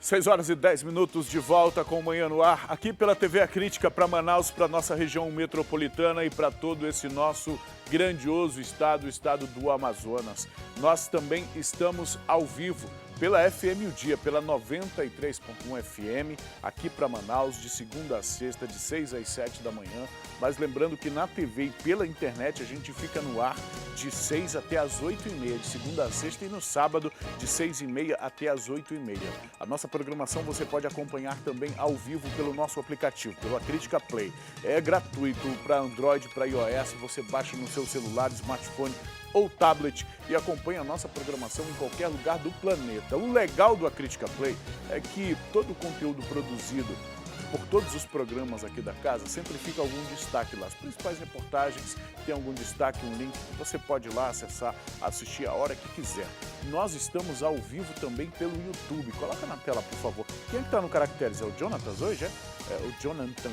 6h10 de volta com o Manhã no Ar, aqui pela TV A Crítica para Manaus, para nossa região metropolitana e para todo esse nosso grandioso estado, o estado do Amazonas. Nós também estamos ao vivo pela FM O Dia, pela 93.1 FM, aqui para Manaus, de segunda a sexta, de 6 às 7 da manhã. Mas lembrando que na TV e pela internet a gente fica no ar de 6 até as 8h30, de segunda a sexta, e no sábado de 6h30 até as 8h30. A nossa programação você pode acompanhar também ao vivo pelo nosso aplicativo, pelo A Crítica Play. É gratuito para Android, para iOS, você baixa no seu celular, smartphone ou tablet e acompanha a nossa programação em qualquer lugar do planeta. O legal do A Crítica Play é que todo o conteúdo produzido por todos os programas aqui da casa, sempre fica algum destaque lá. As principais reportagens tem algum destaque, um link que você pode ir lá acessar, assistir a hora que quiser. Nós estamos ao vivo também pelo YouTube. Coloca na tela, por favor. Quem é que está no Caracteres? É o Jonatas hoje, é? É o Jonathan.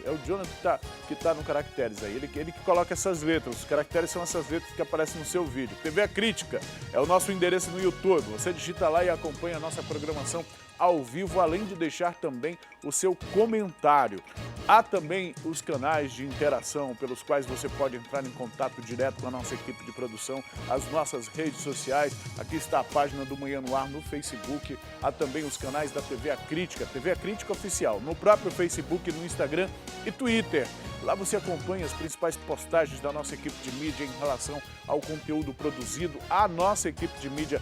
É o Jonathan que está no Caracteres aí, ele que coloca essas letras. Os caracteres são essas letras que aparecem no seu vídeo. TV A Crítica é o nosso endereço no YouTube. Você digita lá e acompanha a nossa programação ao vivo, além de deixar também o seu comentário. Há também os canais de interação pelos quais você pode entrar em contato direto com a nossa equipe de produção, as nossas redes sociais. Aqui está a página do Manhã no Ar no Facebook. Há também os canais da TV A Crítica Oficial, no próprio Facebook, no Instagram e Twitter. Lá você acompanha as principais postagens da nossa equipe de mídia em relação ao conteúdo produzido. A nossa equipe de mídia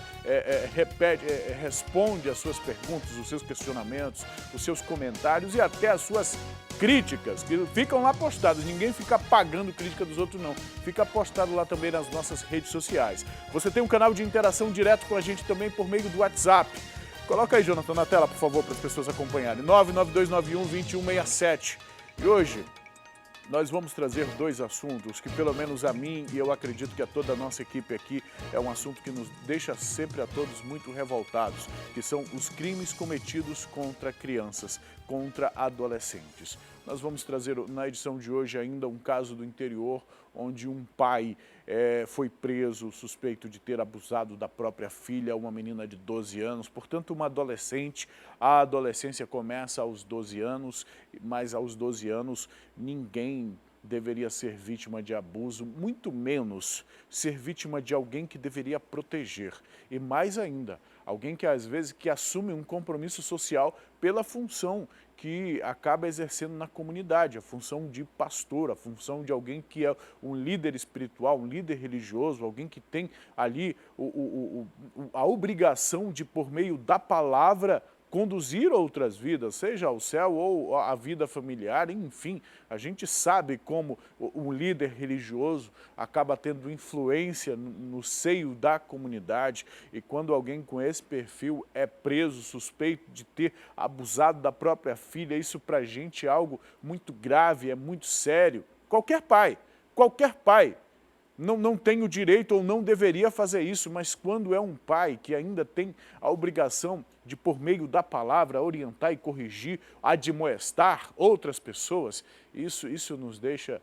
responde às suas perguntas, os seus questionamentos, os seus comentários e até as suas críticas, que ficam lá postadas. Ninguém fica apagando crítica dos outros, não. Fica postado lá também nas nossas redes sociais. Você tem um canal de interação direto com a gente também por meio do WhatsApp. Coloca aí, Jonathan, na tela, por favor, para as pessoas acompanharem. 99291-2167. E hoje nós vamos trazer dois assuntos que, pelo menos a mim e eu acredito que a toda a nossa equipe aqui, é um assunto que nos deixa sempre a todos muito revoltados, que são os crimes cometidos contra crianças, contra adolescentes. Nós vamos trazer na edição de hoje ainda um caso do interior, onde um pai foi preso suspeito de ter abusado da própria filha, uma menina de 12 anos, portanto uma adolescente. A adolescência começa aos 12 anos, mas aos 12 anos ninguém deveria ser vítima de abuso, muito menos ser vítima de alguém que deveria proteger. E mais ainda, alguém que às vezes assume um compromisso social pela função que acaba exercendo na comunidade, a função de pastor, a função de alguém que é um líder espiritual, um líder religioso, alguém que tem ali a obrigação de, por meio da palavra, conduzir outras vidas, seja ao céu ou a vida familiar, enfim. A gente sabe como um líder religioso acaba tendo influência no seio da comunidade, e quando alguém com esse perfil é preso, suspeito de ter abusado da própria filha, isso pra gente é algo muito grave, é muito sério. Qualquer pai não tem o direito ou não deveria fazer isso, mas quando é um pai que ainda tem a obrigação de, por meio da palavra, orientar e corrigir, admoestar outras pessoas, isso nos deixa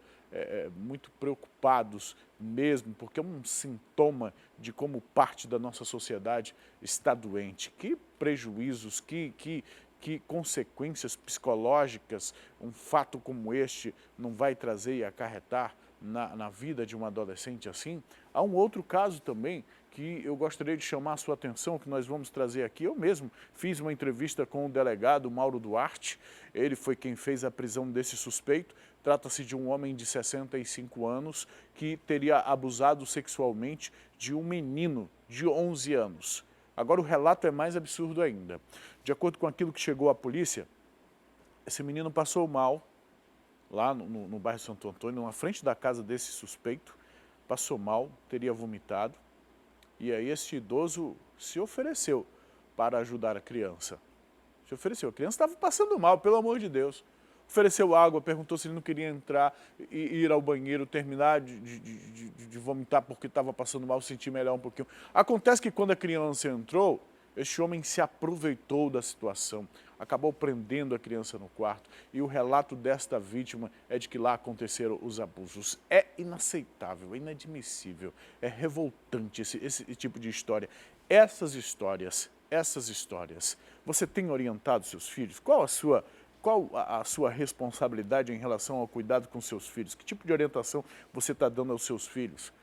muito preocupados mesmo, porque é um sintoma de como parte da nossa sociedade está doente. Que prejuízos, que consequências psicológicas um fato como este não vai trazer e acarretar na vida de um adolescente assim. Há um outro caso também que eu gostaria de chamar a sua atenção, que nós vamos trazer aqui. Eu mesmo fiz uma entrevista com o delegado Mauro Duarte, ele foi quem fez a prisão desse suspeito. Trata-se de um homem de 65 anos que teria abusado sexualmente de um menino de 11 anos. Agora o relato é mais absurdo ainda. De acordo com aquilo que chegou à polícia, esse menino passou mal lá no bairro Santo Antônio, na frente da casa desse suspeito, passou mal, teria vomitado, e aí esse idoso se ofereceu para ajudar a criança. Se ofereceu, a criança estava passando mal, pelo amor de Deus. Ofereceu água, perguntou se ele não queria entrar e ir ao banheiro, terminar de vomitar porque estava passando mal, sentir melhor um pouquinho. Acontece que quando a criança entrou, este homem se aproveitou da situação, acabou prendendo a criança no quarto, e o relato desta vítima é de que lá aconteceram os abusos. É inaceitável, é inadmissível, é revoltante esse tipo de história. Essas histórias essas histórias, você tem orientado seus filhos? Qual a sua responsabilidade em relação ao cuidado com seus filhos? Que tipo de orientação você está dando aos seus filhos?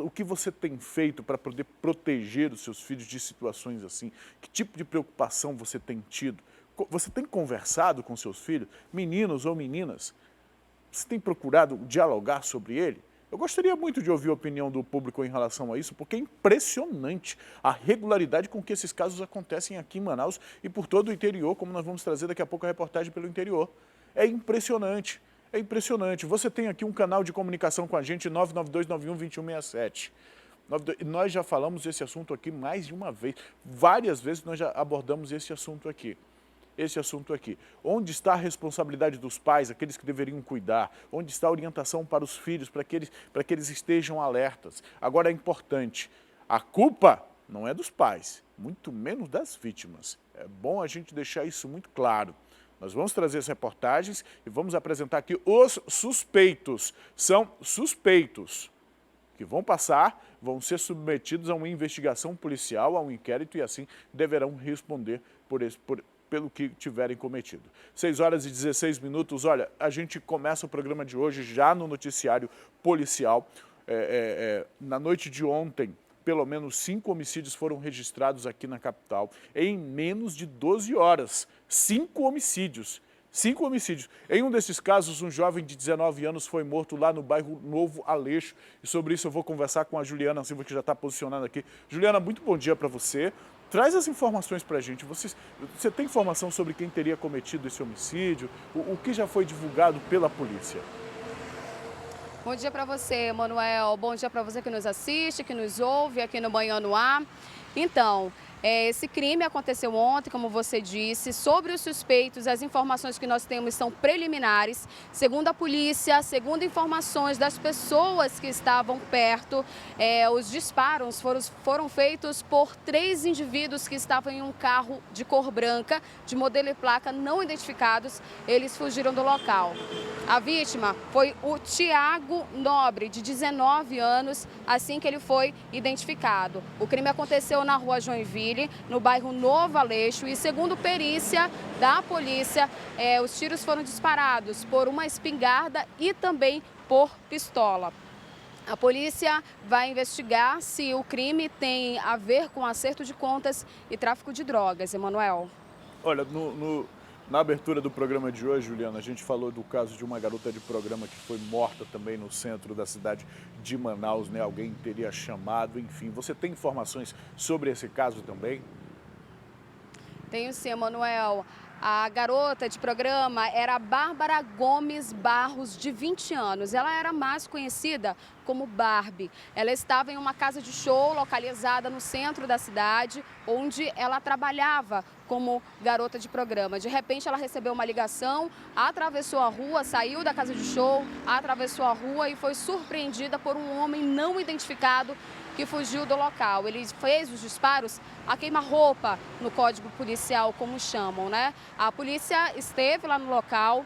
O que você tem feito para poder proteger os seus filhos de situações assim? Que tipo de preocupação você tem tido? Você tem conversado com seus filhos, meninos ou meninas? Você tem procurado dialogar sobre ele? Eu gostaria muito de ouvir a opinião do público em relação a isso, porque é impressionante a regularidade com que esses casos acontecem aqui em Manaus e por todo o interior, como nós vamos trazer daqui a pouco a reportagem pelo interior. É impressionante, é impressionante. Você tem aqui um canal de comunicação com a gente, 992912167. Nós já falamos esse assunto aqui mais de uma vez. Várias vezes nós já abordamos esse assunto aqui. Onde está a responsabilidade dos pais, aqueles que deveriam cuidar? Onde está a orientação para os filhos, para que eles estejam alertas? Agora é importante, a culpa não é dos pais, muito menos das vítimas. É bom a gente deixar isso muito claro. Nós vamos trazer as reportagens e vamos apresentar aqui os suspeitos. São suspeitos que vão ser submetidos a uma investigação policial, a um inquérito e assim deverão responder pelo que tiverem cometido. 6h16. Olha, a gente começa o programa de hoje já no noticiário policial. Na noite de ontem, pelo menos 5 homicídios foram registrados aqui na capital. Em menos de 12 horas, 5 homicídios. 5 homicídios. Em um desses casos, um jovem de 19 anos foi morto lá no bairro Novo Aleixo. E sobre isso eu vou conversar com a Juliana Silva, que já está posicionada aqui. Juliana, muito bom dia para você. Traz as informações para a gente. Você tem informação sobre quem teria cometido esse homicídio? O que já foi divulgado pela polícia? Bom dia para você, Manuel. Bom dia para você que nos assiste, que nos ouve aqui no Manhã no Ar. Então, esse crime aconteceu ontem, como você disse. Sobre os suspeitos, as informações que nós temos são preliminares. Segundo a polícia, segundo informações das pessoas que estavam perto, os disparos foram feitos por 3 indivíduos que estavam em um carro de cor branca, de modelo e placa não identificados. Eles fugiram do local. A vítima foi o Tiago Nobre, de 19 anos, assim que ele foi identificado. O crime aconteceu na rua Joinville, no bairro Novo Aleixo, e segundo perícia da polícia, os tiros foram disparados por uma espingarda e também por pistola. A polícia vai investigar se o crime tem a ver com acerto de contas e tráfico de drogas. Emanuel. Olha, na abertura do programa de hoje, Juliana, a gente falou do caso de uma garota de programa que foi morta também no centro da cidade de Manaus, né? Alguém teria chamado, enfim. Você tem informações sobre esse caso também? Tenho sim, Emanuel. A garota de programa era Bárbara Gomes Barros, de 20 anos. Ela era mais conhecida como Barbie. Ela estava em uma casa de show localizada no centro da cidade, onde ela trabalhava como garota de programa. De repente, ela recebeu uma ligação, atravessou a rua, saiu da casa de show, atravessou a rua e foi surpreendida por um homem não identificado que fugiu do local. Ele fez os disparos a queima-roupa, no código policial, como chamam, né? A polícia esteve lá no local,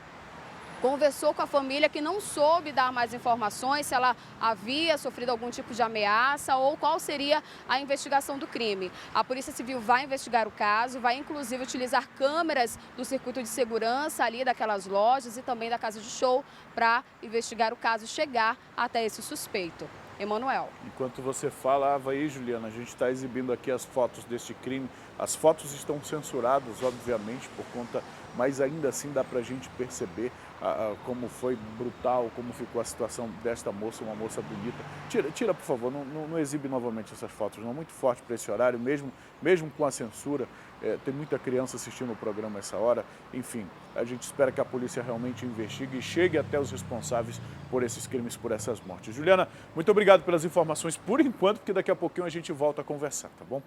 conversou com a família, que não soube dar mais informações se ela havia sofrido algum tipo de ameaça ou qual seria a investigação do crime. A Polícia Civil vai investigar o caso, vai inclusive utilizar câmeras do circuito de segurança ali daquelas lojas e também da casa de show para investigar o caso e chegar até esse suspeito. Emanuel. Enquanto você falava aí, Juliana, a gente está exibindo aqui as fotos deste crime. As fotos estão censuradas, obviamente, por conta, mas ainda assim dá para a gente perceber como foi brutal, como ficou a situação desta moça, uma moça bonita. Tira, por favor, não exibe novamente essas fotos, não. Muito forte para esse horário, mesmo com a censura. Tem muita criança assistindo o programa essa hora. Enfim, a gente espera que a polícia realmente investigue e chegue até os responsáveis por esses crimes, por essas mortes. Juliana, muito obrigado pelas informações por enquanto, porque daqui a pouquinho a gente volta a conversar, tá bom?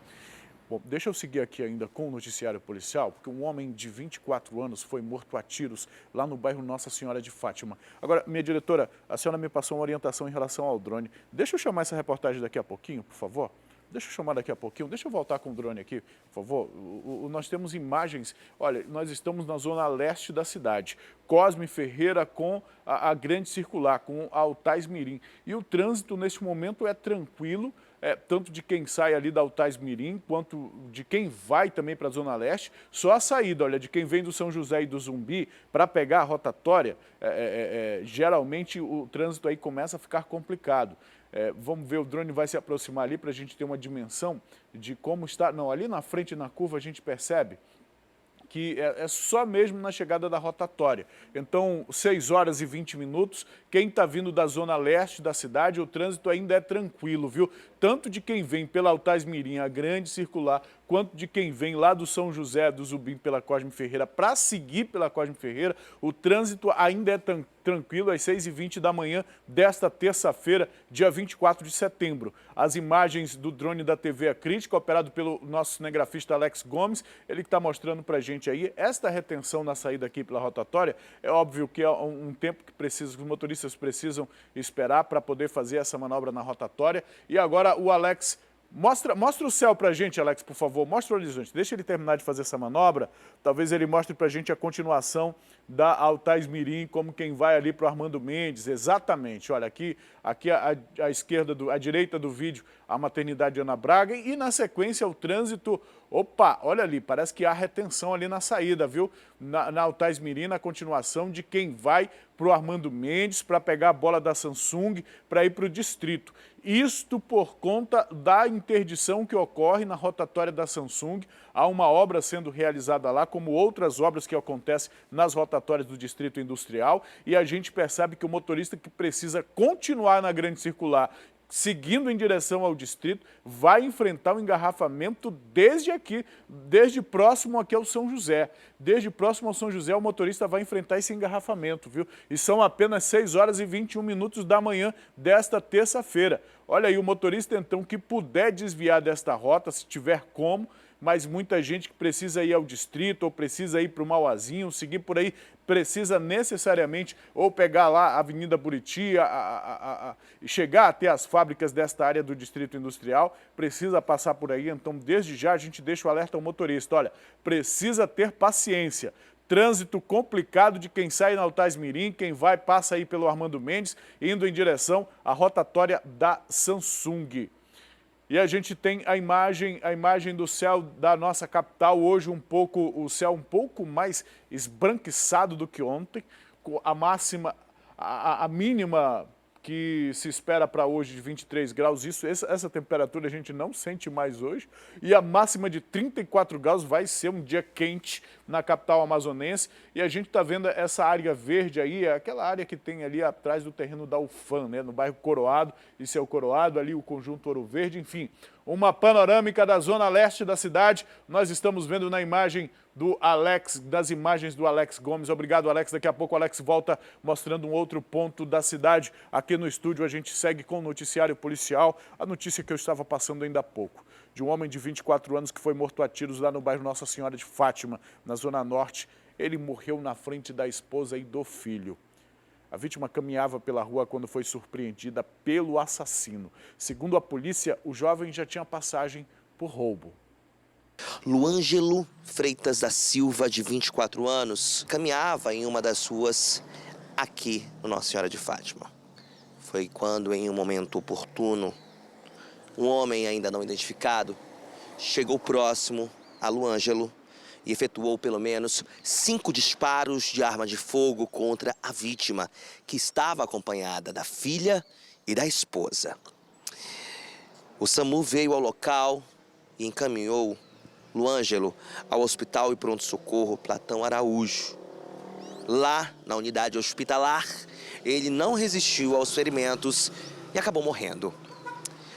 Bom, deixa eu seguir aqui ainda com o noticiário policial, porque um homem de 24 anos foi morto a tiros lá no bairro Nossa Senhora de Fátima. Agora, minha diretora, a senhora me passou uma orientação em relação ao drone. Deixa eu chamar essa reportagem daqui a pouquinho, por favor. Deixa eu chamar daqui a pouquinho, deixa eu voltar com o drone aqui, por favor. Nós temos imagens, olha, nós estamos na zona leste da cidade, Cosme Ferreira com a Grande Circular, com a Altais Mirim. E o trânsito neste momento é tranquilo, tanto de quem sai ali da Altais Mirim, quanto de quem vai também para a Zona Leste. Só a saída, olha, de quem vem do São José e do Zumbi para pegar a rotatória, geralmente o trânsito aí começa a ficar complicado. Vamos ver, o drone vai se aproximar ali para a gente ter uma dimensão de como está. Não, ali na frente, na curva, a gente percebe que é só mesmo na chegada da rotatória. Então, 6 horas e 20 minutos, quem está vindo da zona leste da cidade, o trânsito ainda é tranquilo, viu? Tanto de quem vem pela Altais Mirim, a grande circular, quanto de quem vem lá do São José do Zubim pela Cosme Ferreira, para seguir pela Cosme Ferreira, o trânsito ainda é tranquilo às 6h20 da manhã desta terça-feira, dia 24 de setembro. As imagens do drone da TV A Crítica, operado pelo nosso cinegrafista Alex Gomes, ele está mostrando para a gente aí, esta retenção na saída aqui pela rotatória, é óbvio que é um tempo que os motoristas precisam esperar para poder fazer essa manobra na rotatória. E agora o Alex, mostra o céu para a gente, Alex, por favor, mostra o horizonte, deixa ele terminar de fazer essa manobra, talvez ele mostre para a gente a continuação da Altais Mirim, como quem vai ali para o Armando Mendes, exatamente, olha, aqui à esquerda, à direita do vídeo, a maternidade Ana Braga, e na sequência o trânsito, opa, olha ali, parece que há retenção ali na saída, viu? Na Altais Mirim, na continuação de quem vai para o Armando Mendes, para pegar a bola da Samsung, para ir para o distrito. Isto por conta da interdição que ocorre na rotatória da Samsung. Há uma obra sendo realizada lá, como outras obras que acontecem nas rotatórias do Distrito Industrial, e a gente percebe que o motorista que precisa continuar na grande circular, seguindo em direção ao distrito, vai enfrentar um engarrafamento desde aqui, desde próximo aqui ao São José. Desde próximo ao São José, o motorista vai enfrentar esse engarrafamento, viu? E são apenas 6 horas e 21 minutos da manhã desta terça-feira. Olha aí, o motorista, então, que puder desviar desta rota, se tiver como, mas muita gente que precisa ir ao distrito ou precisa ir para o Mauazinho, seguir por aí, precisa necessariamente ou pegar lá a Avenida Buriti, e chegar até as fábricas desta área do Distrito Industrial, precisa passar por aí. Então, desde já, a gente deixa o alerta ao motorista, olha, precisa ter paciência. Trânsito complicado de quem sai na Altais Mirim, quem vai, passa aí pelo Armando Mendes, indo em direção à rotatória da Samsung. E a gente tem a imagem do céu da nossa capital, hoje o céu um pouco mais esbranquiçado do que ontem, com a mínima que se espera para hoje de 23 graus, essa temperatura a gente não sente mais hoje, e a máxima de 34 graus vai ser um dia quente na capital amazonense, e a gente está vendo essa área verde aí, aquela área que tem ali atrás do terreno da UFAM, né, no bairro Coroado, isso é o Coroado, ali o Conjunto Ouro Verde, enfim, uma panorâmica da zona leste da cidade, nós estamos vendo na imagem do Alex, das imagens do Alex Gomes. Obrigado, Alex. Daqui a pouco o Alex volta mostrando um outro ponto da cidade. Aqui no estúdio a gente segue com o noticiário policial, a notícia que eu estava passando ainda há pouco, de um homem de 24 anos que foi morto a tiros lá no bairro Nossa Senhora de Fátima, na Zona Norte. Ele morreu na frente da esposa e do filho. A vítima caminhava pela rua quando foi surpreendida pelo assassino. Segundo a polícia, o jovem já tinha passagem por roubo. Luângelo Freitas da Silva, de 24 anos, caminhava em uma das ruas aqui no Nossa Senhora de Fátima. Foi quando, em um momento oportuno, um homem ainda não identificado chegou próximo a Luângelo e efetuou pelo menos 5 disparos de arma de fogo contra a vítima, que estava acompanhada da filha e da esposa. O SAMU veio ao local e encaminhou Luângelo ao Hospital e Pronto-Socorro Platão Araújo. Lá, na unidade hospitalar, ele não resistiu aos ferimentos e acabou morrendo.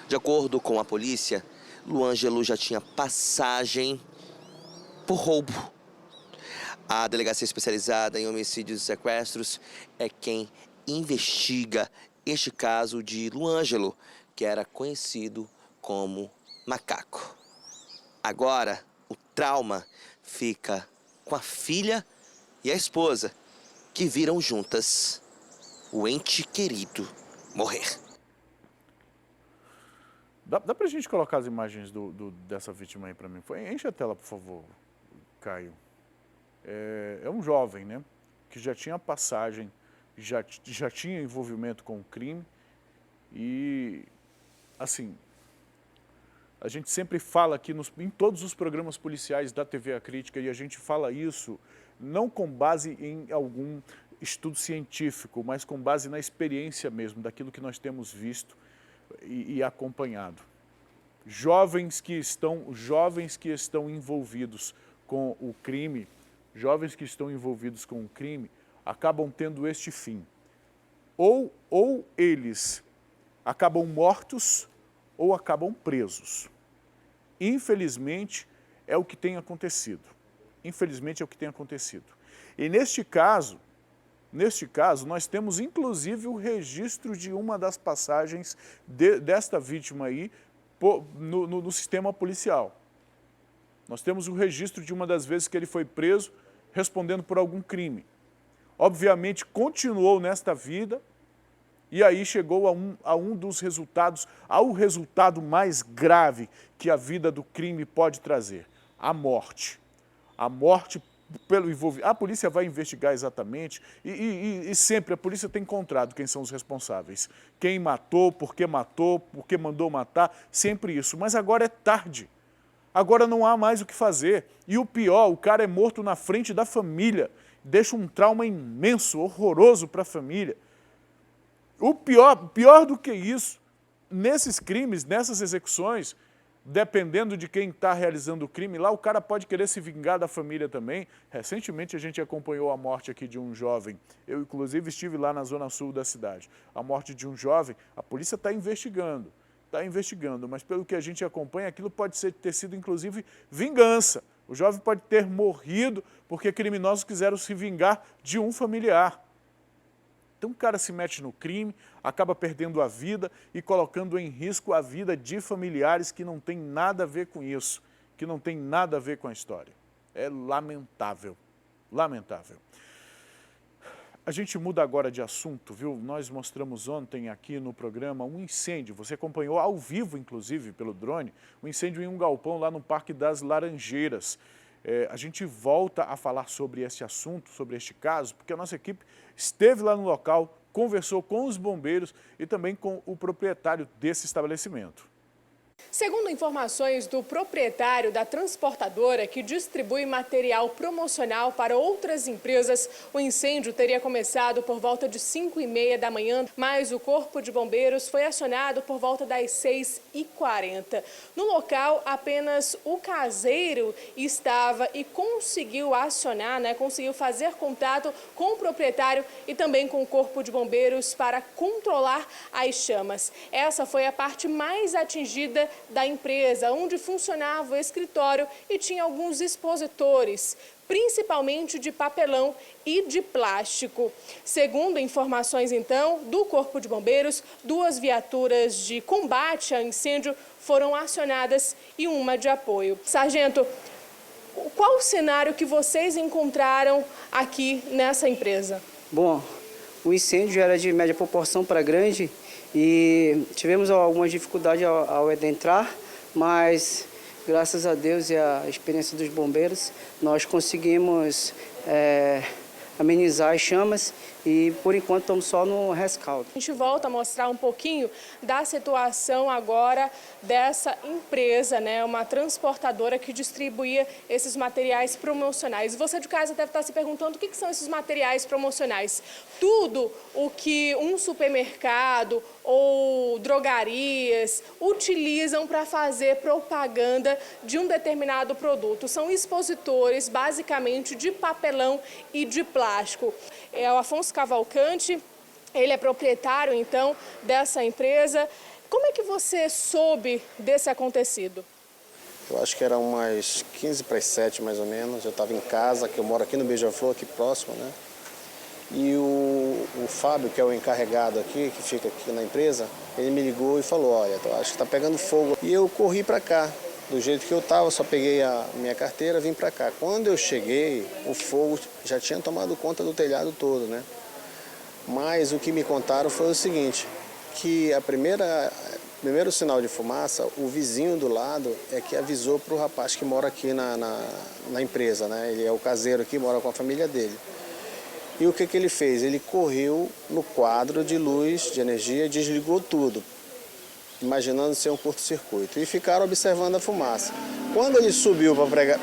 De acordo com a polícia, Luângelo já tinha passagem por roubo. A Delegacia Especializada em Homicídios e Sequestros é quem investiga este caso de Luângelo, que era conhecido como Macaco. Agora, o trauma fica com a filha e a esposa, que viram juntas o ente querido morrer. Dá pra gente colocar as imagens dessa vítima aí pra mim? Enche a tela, por favor, Caio. É um jovem, né, que já tinha passagem, já tinha envolvimento com o crime e, assim, A gente sempre fala aqui em todos os programas policiais da TV A Crítica, e a gente fala isso não com base em algum estudo científico, mas com base na experiência mesmo, daquilo que nós temos visto e acompanhado. Jovens que estão envolvidos com o crime, acabam tendo este fim. Ou eles acabam mortos ou acabam presos. Infelizmente, é o que tem acontecido. E neste caso, nós temos inclusive o registro de uma das passagens desta vítima aí no sistema policial. Nós temos o registro de uma das vezes que ele foi preso respondendo por algum crime. Obviamente, continuou nesta vida e aí chegou a um dos resultados, ao resultado mais grave que a vida do crime pode trazer, a morte. A morte pelo envolvimento. A polícia vai investigar exatamente e sempre a polícia tem encontrado quem são os responsáveis. Quem matou, por que mandou matar, sempre isso. Mas agora é tarde. Agora não há mais o que fazer. E o pior, o cara é morto na frente da família. Deixa um trauma imenso, horroroso para a família. O pior do que isso, nesses crimes, nessas execuções, dependendo de quem está realizando o crime, lá o cara pode querer se vingar da família também. Recentemente a gente acompanhou a morte aqui de um jovem. Eu, inclusive, estive lá na zona sul da cidade. A morte de um jovem, a polícia está investigando, mas pelo que a gente acompanha, aquilo pode ter sido, inclusive, vingança. O jovem pode ter morrido porque criminosos quiseram se vingar de um familiar. Então o cara se mete no crime, acaba perdendo a vida e colocando em risco a vida de familiares que não tem nada a ver com isso, que não tem nada a ver com a história. É lamentável, lamentável. A gente muda agora de assunto, viu? Nós mostramos ontem aqui no programa um incêndio, você acompanhou ao vivo, inclusive, pelo drone, um incêndio em um galpão lá no Parque das Laranjeiras. A gente volta a falar sobre esse assunto, sobre este caso, porque a nossa equipe esteve lá no local, conversou com os bombeiros e também com o proprietário desse estabelecimento. Segundo informações do proprietário da transportadora que distribui material promocional para outras empresas, o incêndio teria começado por volta de 5h30 da manhã, mas o Corpo de Bombeiros foi acionado por volta das 6h40. No local, apenas o caseiro estava e conseguiu acionar, conseguiu fazer contato com o proprietário e também com o Corpo de Bombeiros para controlar as chamas. Essa foi a parte mais atingida da empresa, onde funcionava o escritório e tinha alguns expositores, principalmente de papelão e de plástico. Segundo informações, então, do Corpo de Bombeiros, 2 viaturas de combate a incêndio foram acionadas e uma de apoio. Sargento, qual o cenário que vocês encontraram aqui nessa empresa? Bom, o incêndio era de média proporção para grande, e tivemos algumas dificuldades ao adentrar, mas graças a Deus e à experiência dos bombeiros, nós conseguimos amenizar as chamas e, por enquanto, estamos só no rescaldo. A gente volta a mostrar um pouquinho da situação agora dessa empresa, uma transportadora que distribuía esses materiais promocionais. Você de casa deve estar se perguntando o que são esses materiais promocionais. Tudo o que um supermercado ou drogarias utilizam para fazer propaganda de um determinado produto. São expositores, basicamente, de papelão e de plástico. É o Afonso Cavalcante, ele é proprietário, então, dessa empresa. Como é que você soube desse acontecido? Eu acho que era umas 15 para as 7, mais ou menos. Eu estava em casa, que eu moro aqui no Beija-Flor, aqui próximo, E o Fábio, que é o encarregado aqui, que fica aqui na empresa, ele me ligou e falou, olha, eu acho que está pegando fogo. E eu corri para cá, do jeito que eu estava, só peguei a minha carteira e vim para cá. Quando eu cheguei, o fogo já tinha tomado conta do telhado todo, Mas o que me contaram foi o seguinte, que primeiro sinal de fumaça, o vizinho do lado é que avisou para o rapaz que mora aqui na empresa, Ele é o caseiro aqui, mora com a família dele. E o que ele fez? Ele correu no quadro de luz, de energia, desligou tudo. imaginando ser um curto-circuito, e ficaram observando a fumaça. Quando ele subiu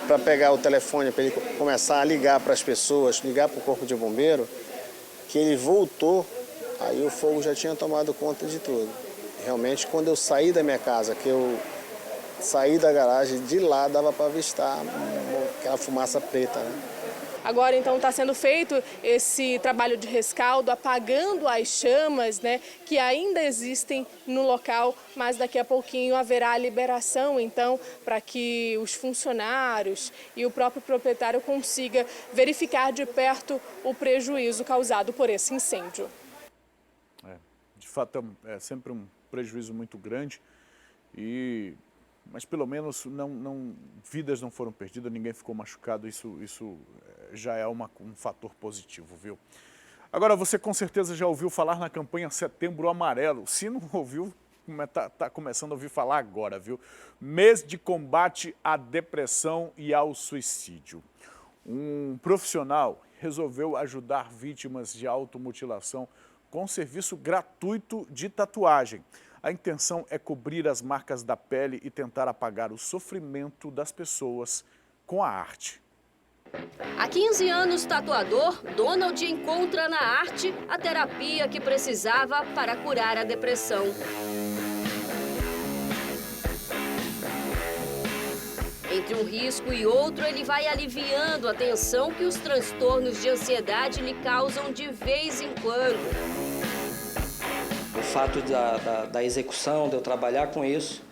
para pegar o telefone, para ele começar a ligar para as pessoas, ligar para o corpo de bombeiro, que ele voltou, aí o fogo já tinha tomado conta de tudo. Realmente, quando eu saí da minha casa, que eu saí da garagem, de lá dava para avistar aquela fumaça preta, né? Agora, então, está sendo feito esse trabalho de rescaldo, apagando as chamas, né, que ainda existem no local, mas daqui a pouquinho haverá a liberação, então, para que os funcionários e o próprio proprietário consiga verificar de perto o prejuízo causado por esse incêndio. De fato, é sempre um prejuízo muito grande, mas pelo menos vidas não foram perdidas, ninguém ficou machucado, isso já é um fator positivo, viu? Agora, você com certeza já ouviu falar na campanha Setembro Amarelo. Se não ouviu, tá começando a ouvir falar agora, viu? Mês de combate à depressão e ao suicídio. Um profissional resolveu ajudar vítimas de automutilação com serviço gratuito de tatuagem. A intenção é cobrir as marcas da pele e tentar apagar o sofrimento das pessoas com a arte. Há 15 anos, tatuador, Donald encontra na arte a terapia que precisava para curar a depressão. Entre um risco e outro, ele vai aliviando a tensão que os transtornos de ansiedade lhe causam de vez em quando. O fato da execução, de eu trabalhar com isso,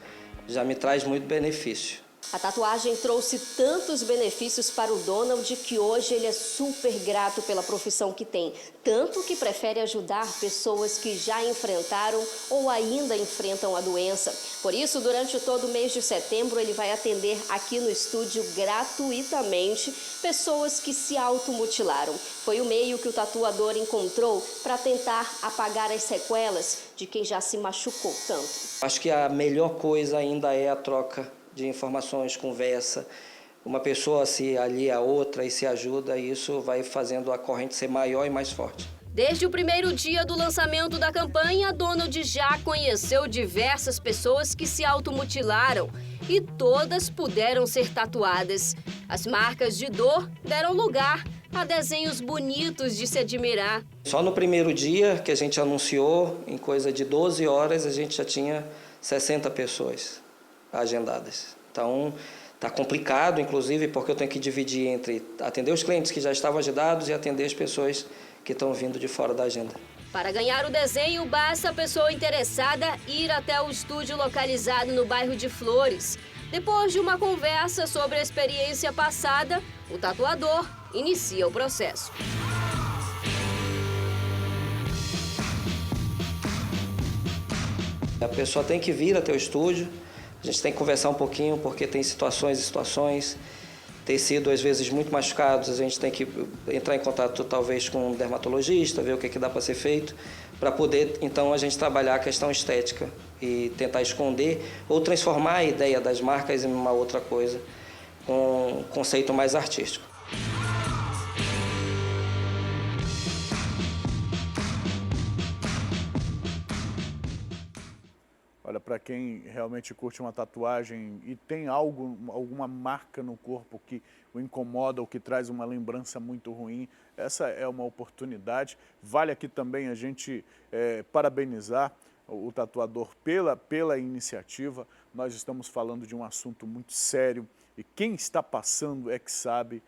já me traz muito benefício. A tatuagem trouxe tantos benefícios para o Donald que hoje ele é super grato pela profissão que tem. Tanto que prefere ajudar pessoas que já enfrentaram ou ainda enfrentam a doença. Por isso, durante todo o mês de setembro, ele vai atender aqui no estúdio gratuitamente pessoas que se automutilaram. Foi o meio que o tatuador encontrou para tentar apagar as sequelas de quem já se machucou tanto. Acho que a melhor coisa ainda é a troca de informações, conversa. Uma pessoa se alia a outra e se ajuda, e isso vai fazendo a corrente ser maior e mais forte. Desde o primeiro dia do lançamento da campanha, Donald já conheceu diversas pessoas que se automutilaram e todas puderam ser tatuadas. As marcas de dor deram lugar a desenhos bonitos de se admirar. Só no primeiro dia que a gente anunciou, em coisa de 12 horas, a gente já tinha 60 pessoas agendadas. Então, está complicado, inclusive, porque eu tenho que dividir entre atender os clientes que já estavam agendados e atender as pessoas que estão vindo de fora da agenda. Para ganhar o desenho, basta a pessoa interessada ir até o estúdio localizado no bairro de Flores. Depois de uma conversa sobre a experiência passada, o tatuador inicia o processo. A pessoa tem que vir até o estúdio, a gente tem que conversar um pouquinho, porque tem situações e situações. Tecido, às vezes, muito machucados, a gente tem que entrar em contato, talvez, com um dermatologista, ver o que dá para ser feito, para poder, então, a gente trabalhar a questão estética e tentar esconder ou transformar a ideia das marcas em uma outra coisa, com um conceito mais artístico. Olha, para quem realmente curte uma tatuagem e tem alguma marca no corpo que o incomoda ou que traz uma lembrança muito ruim, essa é uma oportunidade. Vale aqui também a gente parabenizar o tatuador pela iniciativa. Nós estamos falando de um assunto muito sério e quem está passando é que sabe.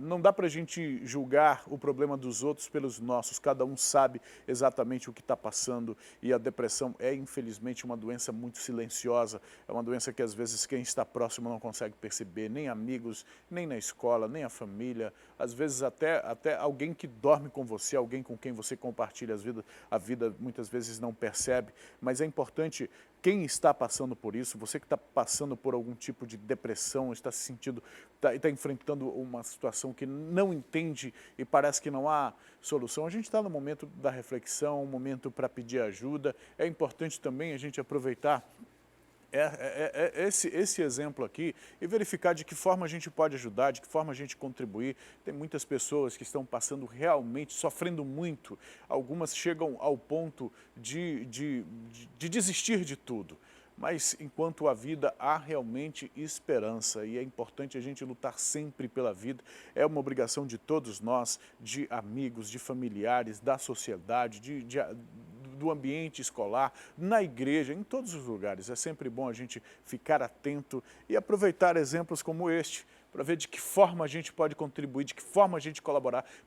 Não dá para a gente julgar o problema dos outros pelos nossos, cada um sabe exatamente o que está passando e a depressão é infelizmente uma doença muito silenciosa, é uma doença que às vezes quem está próximo não consegue perceber, nem amigos, nem na escola, nem a família, às vezes até alguém que dorme com você, alguém com quem você compartilha a vida muitas vezes não percebe, mas é importante. Quem está passando por isso, você que está passando por algum tipo de depressão, está se sentindo, está enfrentando uma situação que não entende e parece que não há solução, a gente está no momento da reflexão, um momento para pedir ajuda. É importante também a gente aproveitar esse exemplo aqui e verificar de que forma a gente pode ajudar, de que forma a gente contribuir. Tem muitas pessoas que estão passando realmente, sofrendo muito. Algumas chegam ao ponto de desistir de tudo. Mas enquanto há vida, há realmente esperança e é importante a gente lutar sempre pela vida. É uma obrigação de todos nós, de amigos, de familiares, da sociedade, do ambiente escolar, na igreja, em todos os lugares. É sempre bom a gente ficar atento e aproveitar exemplos como este, para ver de que forma a gente pode contribuir, de que forma a gente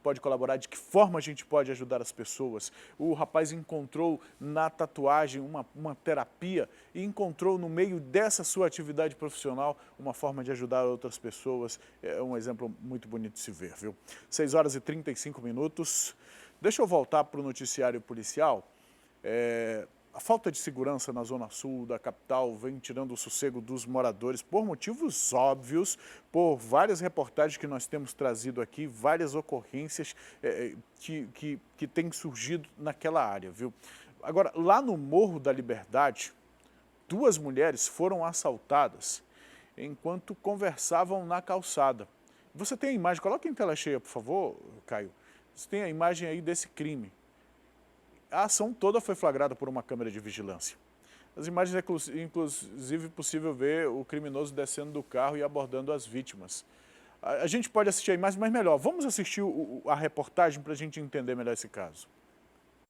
pode colaborar, de que forma a gente pode ajudar as pessoas. O rapaz encontrou na tatuagem uma terapia e encontrou no meio dessa sua atividade profissional uma forma de ajudar outras pessoas. É um exemplo muito bonito de se ver, viu? 6h35. Deixa eu voltar para o noticiário policial. A falta de segurança na zona sul da capital vem tirando o sossego dos moradores por motivos óbvios, por várias reportagens que nós temos trazido aqui, várias ocorrências que têm surgido naquela área, viu? Agora, lá no Morro da Liberdade, 2 mulheres foram assaltadas enquanto conversavam na calçada. Você tem a imagem, coloca em tela cheia, por favor, Caio. Você tem a imagem aí desse crime. A ação toda foi flagrada por uma câmera de vigilância. Nas imagens é inclusive possível ver o criminoso descendo do carro e abordando as vítimas. A gente pode assistir a imagem, mas melhor, vamos assistir a reportagem para a gente entender melhor esse caso.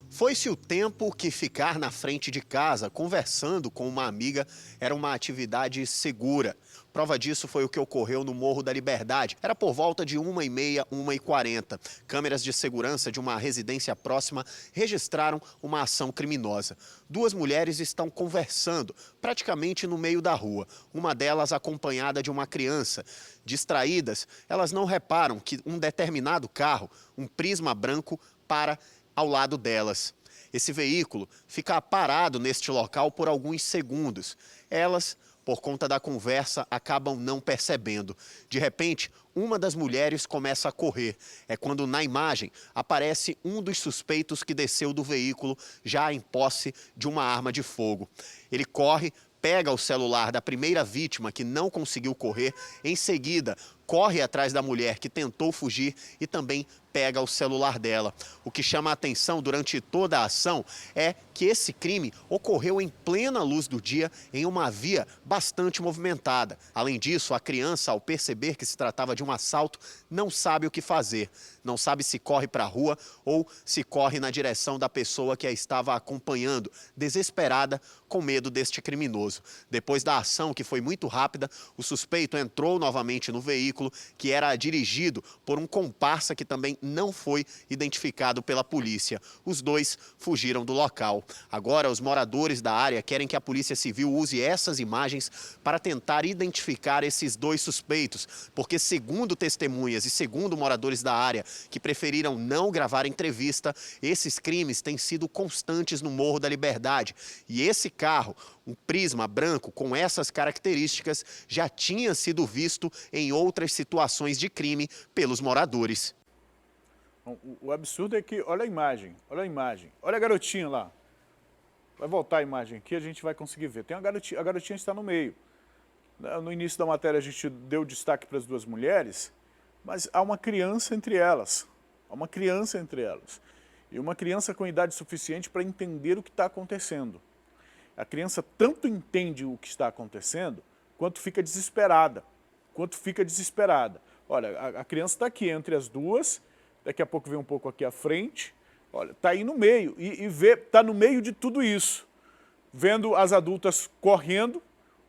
Foi-se o tempo que ficar na frente de casa, conversando com uma amiga, era uma atividade segura. Prova disso foi o que ocorreu no Morro da Liberdade. Era por volta de 1h30, 1h40. Câmeras de segurança de uma residência próxima registraram uma ação criminosa. 2 mulheres estão conversando, praticamente no meio da rua. Uma delas acompanhada de uma criança. Distraídas, elas não reparam que um determinado carro, um Prisma branco, para ao lado delas. Esse veículo fica parado neste local por alguns segundos. Elas, por conta da conversa, acabam não percebendo. De repente, uma das mulheres começa a correr. É quando na imagem aparece um dos suspeitos que desceu do veículo já em posse de uma arma de fogo. Ele corre, pega o celular da primeira vítima que não conseguiu correr, em seguida corre atrás da mulher que tentou fugir e também pega o celular dela. O que chama a atenção durante toda a ação é que esse crime ocorreu em plena luz do dia em uma via bastante movimentada. Além disso, a criança, ao perceber que se tratava de um assalto, não sabe o que fazer. Não sabe se corre para a rua ou se corre na direção da pessoa que a estava acompanhando, desesperada, com medo deste criminoso. Depois da ação, que foi muito rápida, o suspeito entrou novamente no veículo, que era dirigido por um comparsa que também não foi identificado pela polícia. Os 2 fugiram do local. Agora, os moradores da área querem que a Polícia Civil use essas imagens para tentar identificar esses 2 suspeitos, porque segundo testemunhas e segundo moradores da área que preferiram não gravar entrevista, esses crimes têm sido constantes no Morro da Liberdade. E esse carro, um Prisma branco com essas características, já tinha sido visto em outras situações de crime pelos moradores. O absurdo é que, olha a imagem, olha a garotinha lá. Vai voltar a imagem aqui, a gente vai conseguir ver. Tem a garotinha está no meio. No início da matéria a gente deu destaque para as 2 mulheres, mas há uma criança entre elas. E uma criança com idade suficiente para entender o que está acontecendo. A criança tanto entende o que está acontecendo, quanto fica desesperada. Olha, a criança está aqui entre as 2, daqui a pouco vem um pouco aqui à frente, olha, está aí no meio, está no meio de tudo isso, vendo as adultas correndo,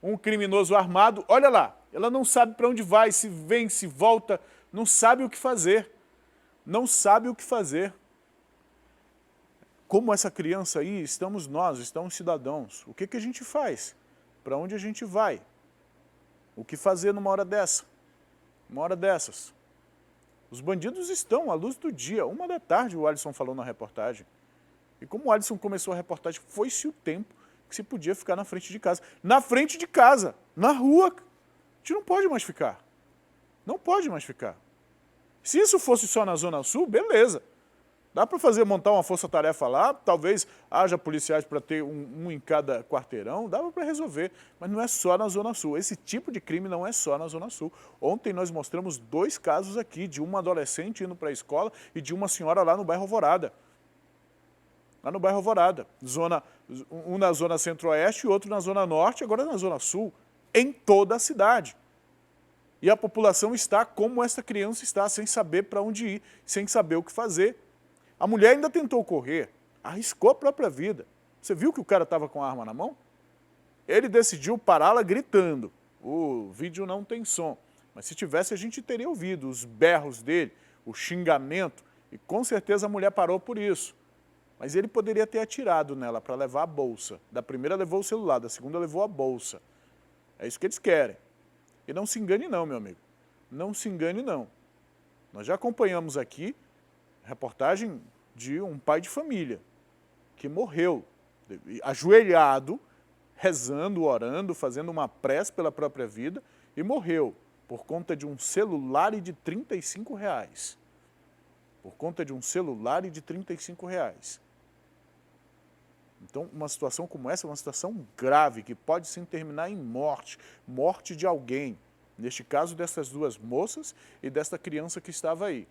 um criminoso armado, olha lá, ela não sabe para onde vai, se vem, se volta, não sabe o que fazer, Como essa criança aí, estamos nós, estão os cidadãos, o que a gente faz? Para onde a gente vai? O que fazer numa hora dessas? Os bandidos estão à luz do dia, 1h da tarde, o Alisson falou na reportagem. E como o Alisson começou a reportagem, foi-se o tempo que se podia ficar na frente de casa. Na frente de casa, na rua, a gente não pode mais ficar. Se isso fosse só na Zona Sul, beleza. Dá para montar uma força-tarefa lá, talvez haja policiais para ter um em cada quarteirão, dava para resolver, mas não é só na Zona Sul. Esse tipo de crime não é só na Zona Sul. Ontem nós mostramos 2 casos aqui, de uma adolescente indo para a escola e de uma senhora lá no bairro Alvorada. Zona Um na zona centro-oeste e outro na zona norte, agora na zona sul, em toda a cidade. E a população está como essa criança está, sem saber para onde ir, sem saber o que fazer. A mulher ainda tentou correr, arriscou a própria vida. Você viu que o cara estava com a arma na mão? Ele decidiu pará-la gritando. O vídeo não tem som, mas se tivesse a gente teria ouvido os berros dele, o xingamento, e com certeza a mulher parou por isso. Mas ele poderia ter atirado nela para levar a bolsa. Da primeira levou o celular, da segunda levou a bolsa. É isso que eles querem. E não se engane não, meu amigo. Não se engane não. Nós já acompanhamos aqui reportagem de um pai de família que morreu, ajoelhado, rezando, orando, fazendo uma prece pela própria vida e morreu por conta de um celular e de R$35. Por conta de um celular e de R$35. Então, uma situação como essa é uma situação grave, que pode sim terminar em morte, morte de alguém. Neste caso, dessas duas moças e desta criança que estava aí.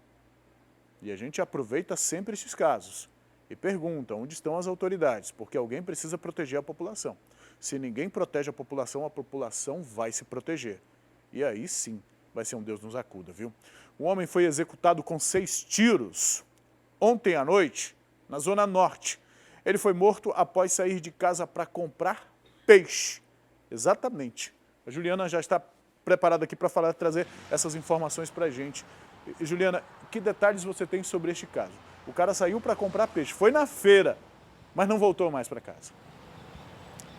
E a gente aproveita sempre esses casos e pergunta onde estão as autoridades, porque alguém precisa proteger a população. Se ninguém protege a população vai se proteger. E aí sim, vai ser um Deus nos acuda, viu? Um homem foi executado com 6 tiros ontem à noite, na Zona Norte. Ele foi morto após sair de casa para comprar peixe. Exatamente. A Juliana já está preparada aqui para trazer essas informações para a gente. E, Juliana, que detalhes você tem sobre este caso? O cara saiu para comprar peixe, foi na feira, mas não voltou mais para casa.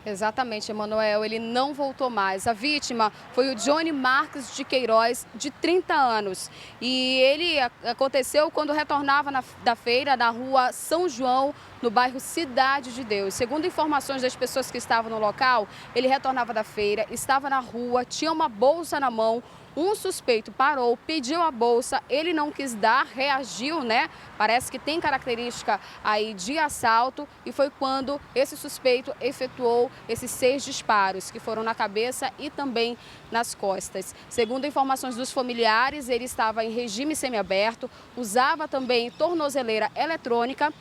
Exatamente, Emanuel, ele não voltou mais. A vítima foi o Johnny Marques de Queiroz, de 30 anos. E ele aconteceu quando retornava da feira na rua São João, no bairro Cidade de Deus. Segundo informações das pessoas que estavam no local, ele retornava da feira, estava na rua, tinha uma bolsa na mão. Um suspeito parou, pediu a bolsa, ele não quis dar, reagiu, né? Parece que tem característica aí de assalto e foi quando esse suspeito efetuou esses 6 disparos, que foram na cabeça e também nas costas. Segundo informações dos familiares, ele estava em regime semiaberto, usava também tornozeleira eletrônica.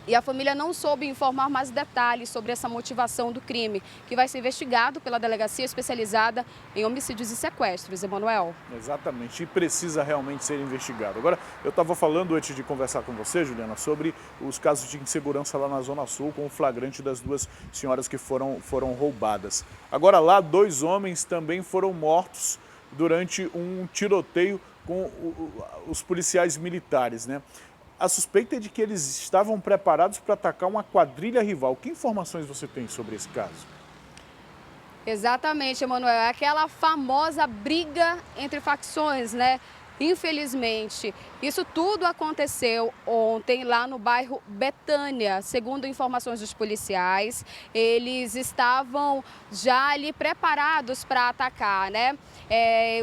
E a família não soube informar mais detalhes sobre essa motivação do crime, que vai ser investigado pela Delegacia Especializada em Homicídios e Sequestros. Emanuel. Exatamente, e precisa realmente ser investigado. Agora, eu estava falando antes de conversar com você, Juliana, sobre os casos de insegurança lá na Zona Sul, com o flagrante das 2 senhoras que foram roubadas. Agora lá, 2 homens também foram mortos durante um tiroteio com os policiais militares, né? A suspeita é de que eles estavam preparados para atacar uma quadrilha rival. Que informações você tem sobre esse caso? Exatamente, Emanuel. É aquela famosa briga entre facções, né? Infelizmente, isso tudo aconteceu ontem lá no bairro Betânia. Segundo informações dos policiais, eles estavam já ali preparados para atacar, né?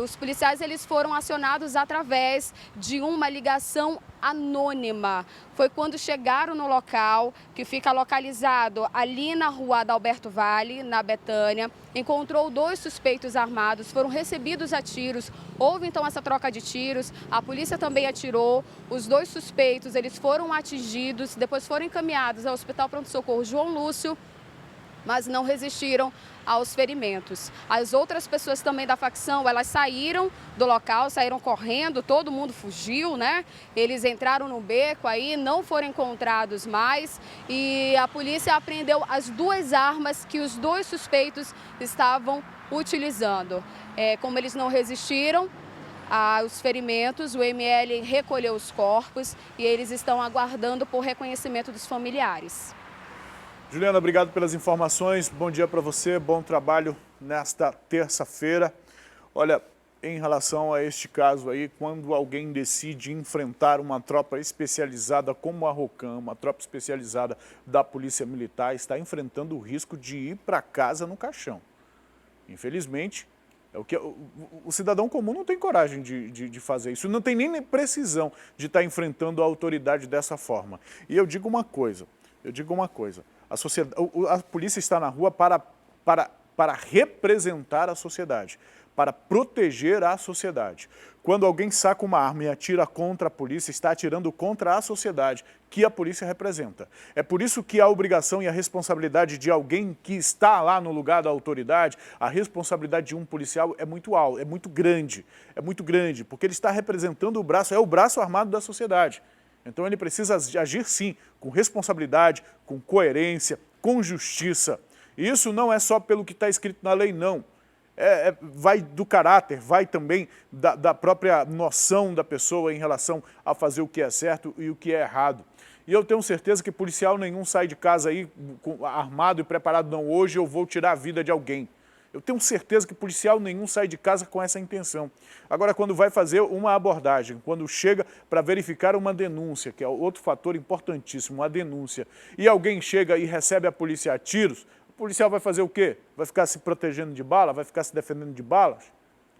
Os policiais eles foram acionados através de uma ligação anônima. Foi quando chegaram no local, que fica localizado ali na rua Adalberto Vale, na Betânia, encontrou 2 suspeitos armados, foram recebidos a tiros, houve então essa troca de tiros, a polícia também atirou, os 2 suspeitos eles foram atingidos, depois foram encaminhados ao Hospital Pronto-Socorro João Lúcio, mas não resistiram aos ferimentos. As outras pessoas também da facção, elas saíram do local, saíram correndo, todo mundo fugiu, né? Eles entraram no beco aí, não foram encontrados mais e a polícia apreendeu as 2 armas que os 2 suspeitos estavam utilizando. Como eles não resistiram aos ferimentos, o ML recolheu os corpos e eles estão aguardando por reconhecimento dos familiares. Juliana, obrigado pelas informações. Bom dia para você, bom trabalho nesta terça-feira. Olha, em relação a este caso aí, quando alguém decide enfrentar uma tropa especializada como a ROCAM, uma tropa especializada da Polícia Militar, está enfrentando o risco de ir para casa no caixão. Infelizmente, o cidadão comum não tem coragem de fazer isso, não tem nem precisão de estar enfrentando a autoridade dessa forma. E eu digo uma coisa, a polícia está na rua para representar a sociedade, para proteger a sociedade. Quando alguém saca uma arma e atira contra a polícia, está atirando contra a sociedade que a polícia representa. É por isso que a obrigação e a responsabilidade de alguém que está lá no lugar da autoridade, a responsabilidade de um policial é muito alta, é muito grande, porque ele está representando o braço, é o braço armado da sociedade. Então ele precisa agir sim, com responsabilidade, com coerência, com justiça. E isso não é só pelo que está escrito na lei, não. Vai do caráter, vai também da própria noção da pessoa em relação a fazer o que é certo e o que é errado. E eu tenho certeza que policial nenhum sai de casa aí armado e preparado, não, hoje eu vou tirar a vida de alguém. Eu tenho certeza que policial nenhum sai de casa com essa intenção. Agora, quando vai fazer uma abordagem, quando chega para verificar uma denúncia, que é outro fator importantíssimo, a denúncia, e alguém chega e recebe a polícia a tiros, o policial vai fazer o quê? Vai ficar se protegendo de bala? Vai ficar se defendendo de balas?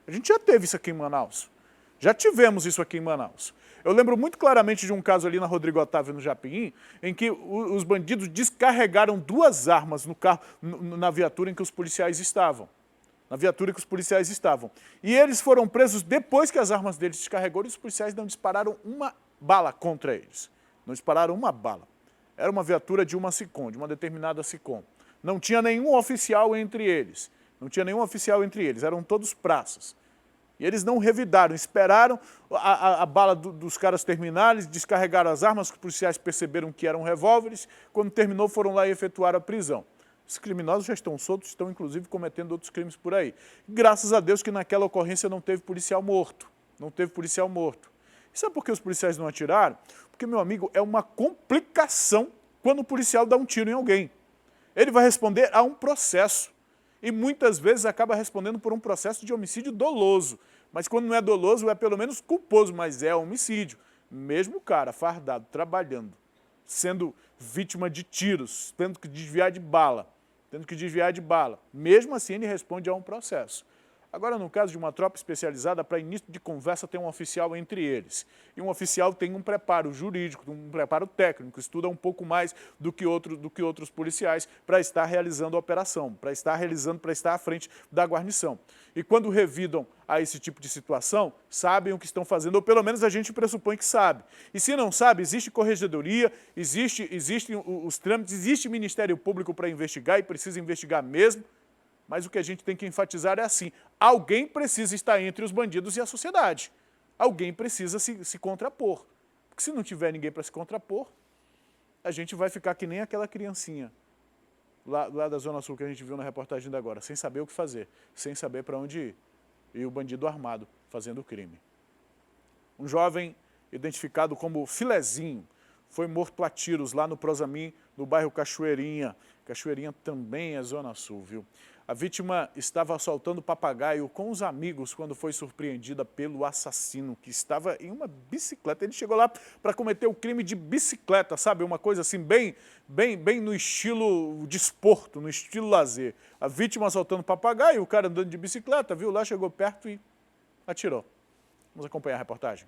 A gente já teve isso aqui em Manaus. Já tivemos isso aqui em Manaus. Eu lembro muito claramente de um caso ali na Rodrigo Otávio, no Japim, em que os bandidos descarregaram 2 armas no carro, na viatura em que os policiais estavam. E eles foram presos depois que as armas deles descarregaram e os policiais não dispararam uma bala contra eles. Não dispararam uma bala. Era uma viatura de uma SICOM, de uma determinada SICOM. Não tinha nenhum oficial entre eles. Eram todos praças. E eles não revidaram, esperaram a bala dos caras terminarem, descarregaram as armas, os policiais perceberam que eram revólveres, quando terminou foram lá e efetuaram a prisão. Os criminosos já estão soltos, estão inclusive cometendo outros crimes por aí. Graças a Deus que naquela ocorrência não teve policial morto. E sabe por que os policiais não atiraram? Porque, meu amigo, é uma complicação quando o policial dá um tiro em alguém. Ele vai responder a um processo. E muitas vezes acaba respondendo por um processo de homicídio doloso. Mas quando não é doloso, é pelo menos culposo, mas é homicídio. Mesmo o cara fardado, trabalhando, sendo vítima de tiros, tendo que desviar de bala, mesmo assim ele responde a um processo. Agora, no caso de uma tropa especializada, para início de conversa tem um oficial entre eles. E um oficial tem um preparo jurídico, um preparo técnico, estuda um pouco mais do que outros policiais para estar realizando a operação, para estar à frente da guarnição. E quando revidam a esse tipo de situação, sabem o que estão fazendo, ou pelo menos a gente pressupõe que sabe. E se não sabe, existe corregedoria, existem os trâmites, existe Ministério Público para investigar e precisa investigar mesmo. Mas o que a gente tem que enfatizar é assim, alguém precisa estar entre os bandidos e a sociedade. Alguém precisa se contrapor. Porque se não tiver ninguém para se contrapor, a gente vai ficar que nem aquela criancinha lá da Zona Sul que a gente viu na reportagem da agora, sem saber o que fazer, sem saber para onde ir. E o bandido armado fazendo o crime. Um jovem identificado como Filezinho foi morto a tiros lá no Prosamin, no bairro Cachoeirinha. Cachoeirinha também é Zona Sul, viu? A vítima estava assaltando papagaio com os amigos quando foi surpreendida pelo assassino, que estava em uma bicicleta. Ele chegou lá para cometer o crime de bicicleta, sabe? Uma coisa assim, bem no estilo desporto, no estilo lazer. A vítima assaltando papagaio, o cara andando de bicicleta, viu lá, chegou perto e atirou. Vamos acompanhar a reportagem.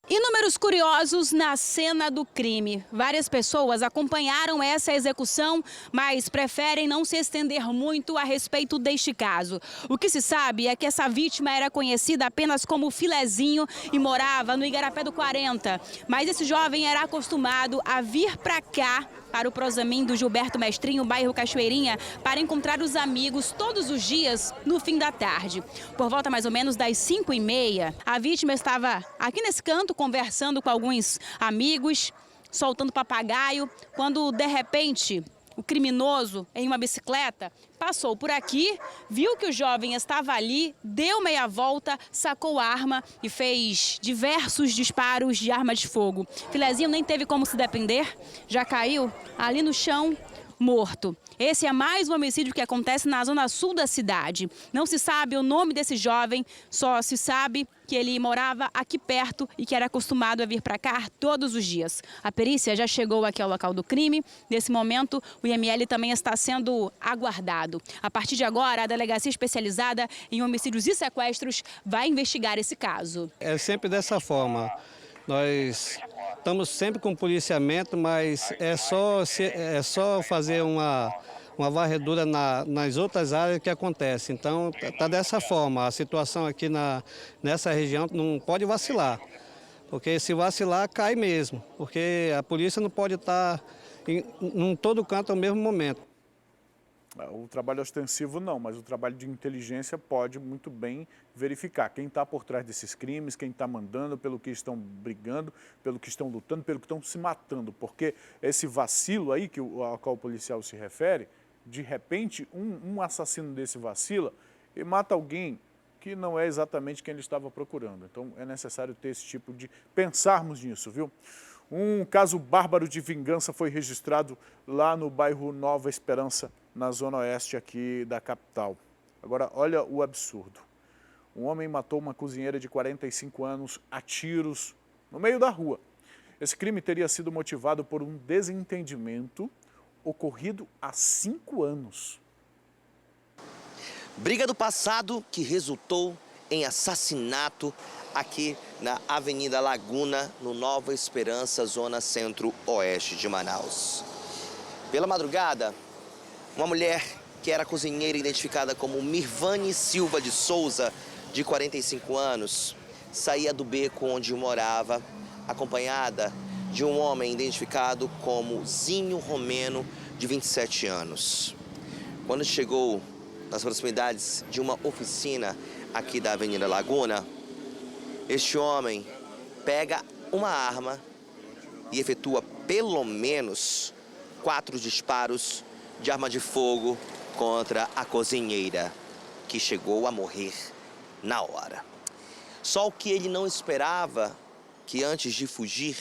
Inúmeros curiosos na cena do crime. Várias pessoas acompanharam essa execução, mas preferem não se estender muito a respeito deste caso. O que se sabe é que essa vítima era conhecida apenas como Filezinho e morava no Igarapé do 40. Mas esse jovem era acostumado a vir para cá, para o Prosamin do Gilberto Mestrinho, bairro Cachoeirinha, para encontrar os amigos todos os dias no fim da tarde. Por volta mais ou menos das 5h30, a vítima estava aqui nesse canto conversando com alguns amigos, soltando papagaio, quando de repente o criminoso em uma bicicleta passou por aqui, viu que o jovem estava ali, deu meia volta, sacou a arma e fez diversos disparos de arma de fogo. Filezinho nem teve como se defender, já caiu ali no chão, morto. Esse é mais um homicídio que acontece na zona sul da cidade. Não se sabe o nome desse jovem, só se sabe que ele morava aqui perto e que era acostumado a vir para cá todos os dias. A perícia já chegou aqui ao local do crime. Nesse momento, o IML também está sendo aguardado. A partir de agora, a Delegacia Especializada em Homicídios e Sequestros vai investigar esse caso. É sempre dessa forma. Nós estamos sempre com policiamento, mas é só fazer uma uma varredura nas outras áreas que acontece. Então, está dessa forma. A situação aqui nessa região não pode vacilar, porque se vacilar, cai mesmo, porque a polícia não pode estar em todo canto ao mesmo momento. O trabalho ostensivo não, mas o trabalho de inteligência pode muito bem verificar quem está por trás desses crimes, quem está mandando, pelo que estão brigando, pelo que estão lutando, pelo que estão se matando. Porque esse vacilo aí ao qual o policial se refere, de repente um assassino desse vacila e mata alguém que não é exatamente quem ele estava procurando. Então é necessário ter esse tipo de... pensarmos nisso, viu? Um caso bárbaro de vingança foi registrado lá no bairro Nova Esperança, na zona oeste aqui da capital. Agora, olha o absurdo. Um homem matou uma cozinheira de 45 anos a tiros no meio da rua. Esse crime teria sido motivado por um desentendimento ocorrido há 5 anos. Briga do passado que resultou em assassinato aqui na Avenida Laguna, no Nova Esperança, zona centro-oeste de Manaus. Pela madrugada, uma mulher que era cozinheira identificada como Mirvane Silva de Souza, de 45 anos, saía do beco onde morava, acompanhada de um homem identificado como Zinho Romeno, de 27 anos. Quando chegou nas proximidades de uma oficina aqui da Avenida Laguna, este homem pega uma arma e efetua pelo menos 4 disparos de arma de fogo contra a cozinheira, que chegou a morrer na hora. Só o que ele não esperava, que antes de fugir,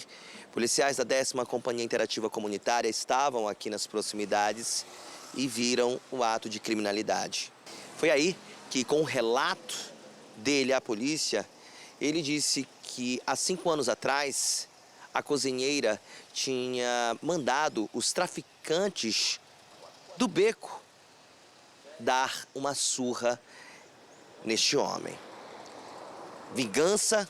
policiais da 10ª Companhia Interativa Comunitária estavam aqui nas proximidades e viram o ato de criminalidade. Foi aí que, com o relato dele à polícia, ele disse que há 5 anos atrás, a cozinheira tinha mandado os traficantes do beco dar uma surra neste homem. Vingança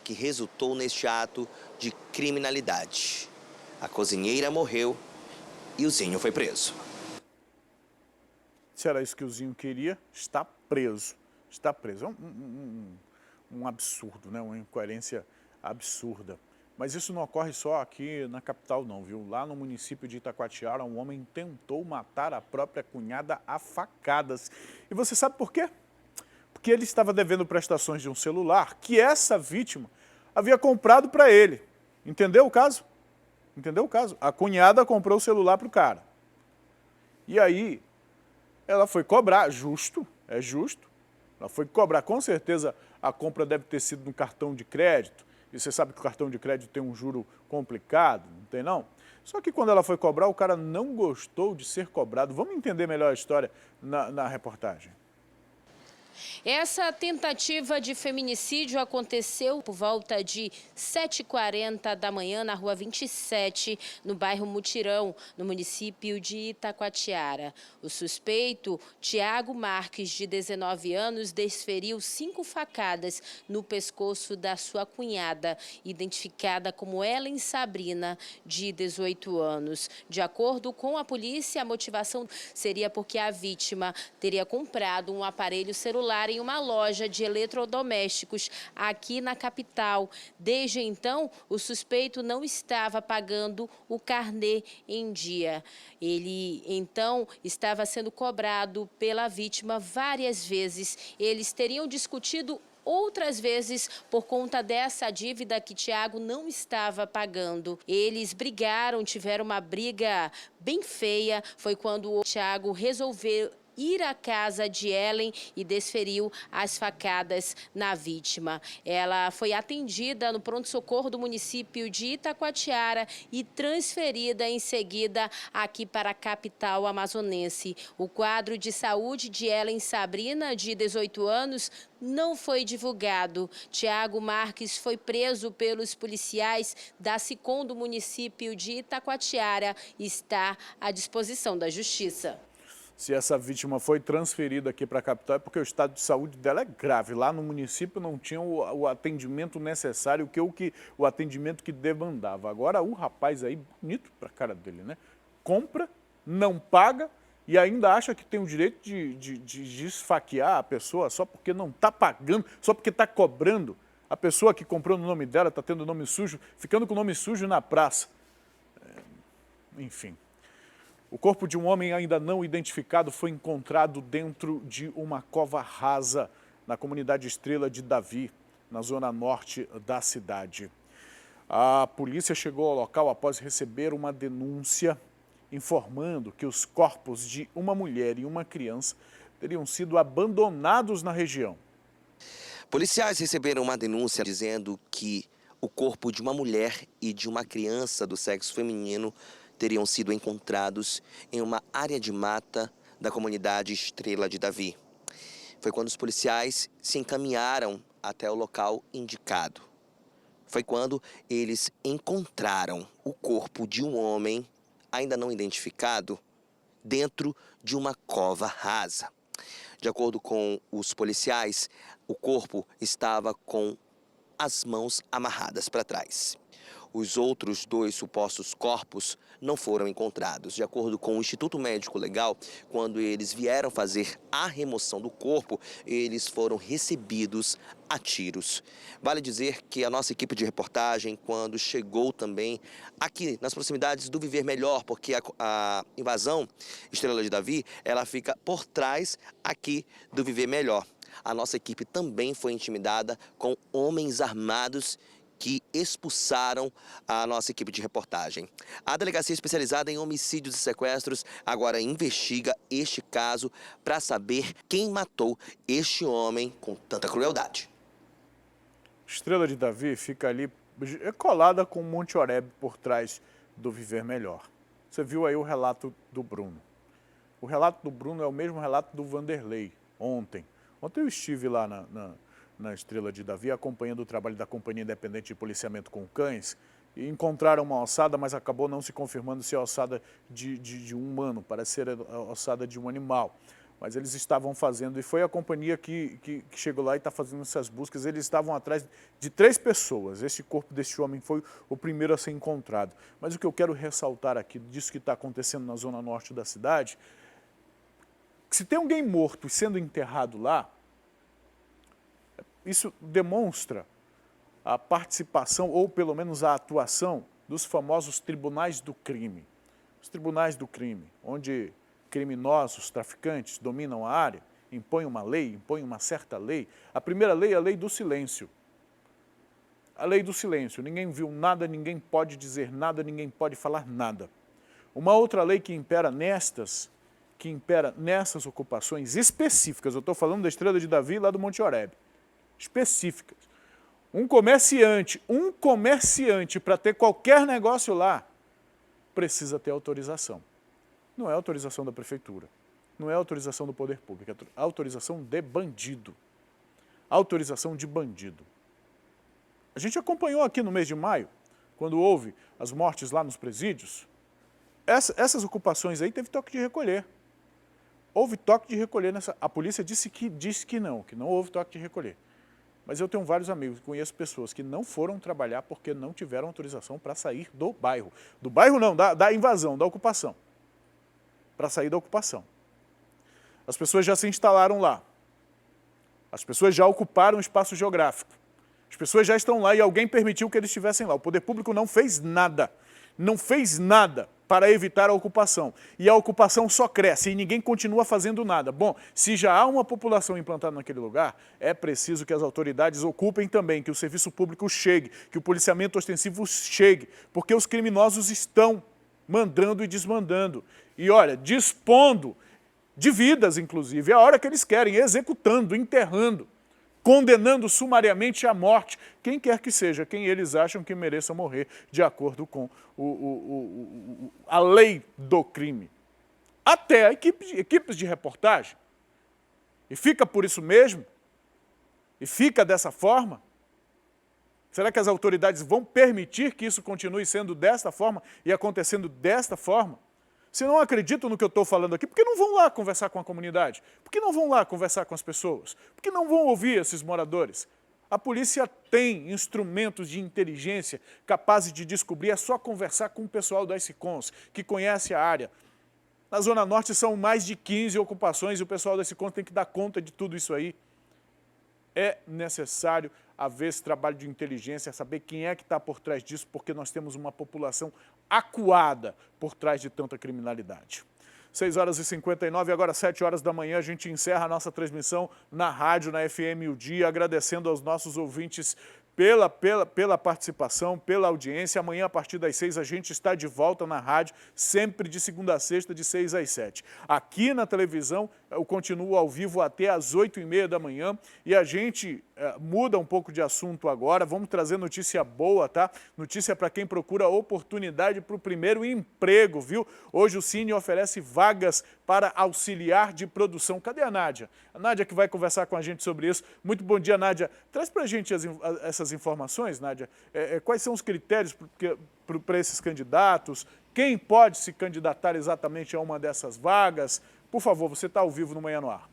que resultou neste ato de criminalidade. A cozinheira morreu e o Zinho foi preso. Se era isso que o Zinho queria, está preso. Está preso. É um absurdo, né? Uma incoerência absurda. Mas isso não ocorre só aqui na capital não, viu? Lá no município de Itacoatiara, um homem tentou matar a própria cunhada a facadas. E você sabe por quê? Porque ele estava devendo prestações de um celular que essa vítima havia comprado para ele. Entendeu o caso? Entendeu o caso? A cunhada comprou o celular para o cara. E aí, ela foi cobrar, justo, é justo. Ela foi cobrar, com certeza a compra deve ter sido no cartão de crédito. E você sabe que o cartão de crédito tem um juro complicado, não tem não? Só que quando ela foi cobrar, o cara não gostou de ser cobrado. Vamos entender melhor a história na reportagem. Essa tentativa de feminicídio aconteceu por volta de 7h40 da manhã na rua 27, no bairro Mutirão, no município de Itacoatiara. O suspeito, Tiago Marques, de 19 anos, desferiu 5 facadas no pescoço da sua cunhada, identificada como Ellen Sabrina, de 18 anos. De acordo com a polícia, a motivação seria porque a vítima teria comprado um aparelho celular em uma loja de eletrodomésticos aqui na capital. Desde então, o suspeito não estava pagando o carnê em dia. Ele, então, estava sendo cobrado pela vítima várias vezes. Eles teriam discutido outras vezes por conta dessa dívida que Tiago não estava pagando. Eles brigaram, tiveram uma briga bem feia. Foi quando o Tiago resolveu ir à casa de Ellen e desferiu as facadas na vítima. Ela foi atendida no pronto-socorro do município de Itacoatiara e transferida em seguida aqui para a capital amazonense. O quadro de saúde de Ellen Sabrina, de 18 anos, não foi divulgado. Tiago Marques foi preso pelos policiais da SICOM do município de Itacoatiara e está à disposição da Justiça. Se essa vítima foi transferida aqui para a capital é porque o estado de saúde dela é grave. Lá no município não tinha o atendimento necessário, o atendimento que demandava. Agora o rapaz aí, bonito para a cara dele, né? Compra, não paga e ainda acha que tem o direito de esfaquear a pessoa só porque não está pagando, só porque está cobrando. A pessoa que comprou no nome dela está tendo nome sujo, ficando com o nome sujo na praça. Enfim. O corpo de um homem ainda não identificado foi encontrado dentro de uma cova rasa na comunidade Estrela de Davi, na zona norte da cidade. A polícia chegou ao local após receber uma denúncia informando que os corpos de uma mulher e uma criança teriam sido abandonados na região. Policiais receberam uma denúncia dizendo que o corpo de uma mulher e de uma criança do sexo feminino teriam sido encontrados em uma área de mata da comunidade Estrela de Davi. Foi quando os policiais se encaminharam até o local indicado. Foi quando eles encontraram o corpo de um homem ainda não identificado dentro de uma cova rasa. De acordo com os policiais, o corpo estava com as mãos amarradas para trás. Os outros 2 supostos corpos não foram encontrados. De acordo com o Instituto Médico Legal, quando eles vieram fazer a remoção do corpo, eles foram recebidos a tiros. Vale dizer que a nossa equipe de reportagem, quando chegou também aqui nas proximidades do Viver Melhor, porque a invasão Estrela de Davi, ela fica por trás aqui do Viver Melhor. A nossa equipe também foi intimidada com homens armados que expulsaram a nossa equipe de reportagem. A delegacia especializada em homicídios e sequestros agora investiga este caso para saber quem matou este homem com tanta crueldade. Estrela de Davi fica ali colada com o Monte Oreb por trás do Viver Melhor. Você viu aí o relato do Bruno. O relato do Bruno é o mesmo relato do Vanderlei, ontem. Ontem eu estive lá na Estrela de Davi, acompanhando o trabalho da Companhia Independente de Policiamento com Cães, e encontraram uma ossada, mas acabou não se confirmando se é ossada de um humano, parece ser a ossada de um animal. Mas eles estavam fazendo, e foi a companhia que chegou lá e está fazendo essas buscas. Eles estavam atrás de 3 pessoas. Este corpo deste homem foi o primeiro a ser encontrado. Mas o que eu quero ressaltar aqui disso que está acontecendo na zona norte da cidade, que se tem alguém morto e sendo enterrado lá, isso demonstra a participação, ou pelo menos a atuação, dos famosos tribunais do crime. Os tribunais do crime, onde criminosos, traficantes dominam a área, impõem uma lei, impõem uma certa lei. A primeira lei é a lei do silêncio. A lei do silêncio. Ninguém viu nada, ninguém pode dizer nada, ninguém pode falar nada. Uma outra lei que impera nessas ocupações específicas, eu estou falando da Estrela de Davi lá do Monte Oreb, específicas. Um comerciante para ter qualquer negócio lá, precisa ter autorização. Não é autorização da prefeitura, não é autorização do poder público, é autorização de bandido. Autorização de bandido. A gente acompanhou aqui no mês de maio, quando houve as mortes lá nos presídios, essas ocupações aí teve toque de recolher. Houve toque de recolher a polícia disse que não houve toque de recolher. Mas eu tenho vários amigos, conheço pessoas que não foram trabalhar porque não tiveram autorização para sair do bairro. Do bairro não, da invasão, da ocupação. Para sair da ocupação. As pessoas já se instalaram lá. As pessoas já ocuparam o espaço geográfico. As pessoas já estão lá e alguém permitiu que eles estivessem lá. O poder público não fez nada. Não fez nada para evitar a ocupação. E a ocupação só cresce e ninguém continua fazendo nada. Bom, se já há uma população implantada naquele lugar, é preciso que as autoridades ocupem também, que o serviço público chegue, que o policiamento ostensivo chegue, porque os criminosos estão mandando e desmandando. E olha, dispondo de vidas, inclusive, a hora que eles querem, executando, enterrando, condenando sumariamente à morte quem quer que seja, quem eles acham que mereça morrer, de acordo com a lei do crime. Até equipes de reportagem. E fica por isso mesmo? E fica dessa forma? Será que as autoridades vão permitir que isso continue sendo desta forma e acontecendo desta forma? Se não acreditam no que eu estou falando aqui, por que não vão lá conversar com a comunidade? Por que não vão lá conversar com as pessoas? Por que não vão ouvir esses moradores? A polícia tem instrumentos de inteligência capazes de descobrir, é só conversar com o pessoal da SICONS, que conhece a área. Na Zona Norte são mais de 15 ocupações e o pessoal desse conto tem que dar conta de tudo isso aí. É necessário haver esse trabalho de inteligência, saber quem é que está por trás disso, porque nós temos uma população acuada por trás de tanta criminalidade. 6h59, agora 7 horas da manhã, a gente encerra a nossa transmissão na rádio, na FM O Dia, agradecendo aos nossos ouvintes pela participação, pela audiência. Amanhã, a partir das 6, a gente está de volta na rádio, sempre de segunda a sexta, de 6 às 7. Aqui na televisão, eu continuo ao vivo até às 8h30 da manhã e a gente muda um pouco de assunto agora. Vamos trazer notícia boa, tá? Notícia para quem procura oportunidade para o primeiro emprego, viu? Hoje o Cine oferece vagas para auxiliar de produção. Cadê a Nádia? A Nádia que vai conversar com a gente sobre isso. Muito bom dia, Nádia. Traz para a gente essas informações, Nádia. Quais são os critérios para esses candidatos? Quem pode se candidatar exatamente a uma dessas vagas? Por favor, você está ao vivo no Manhã no Ar.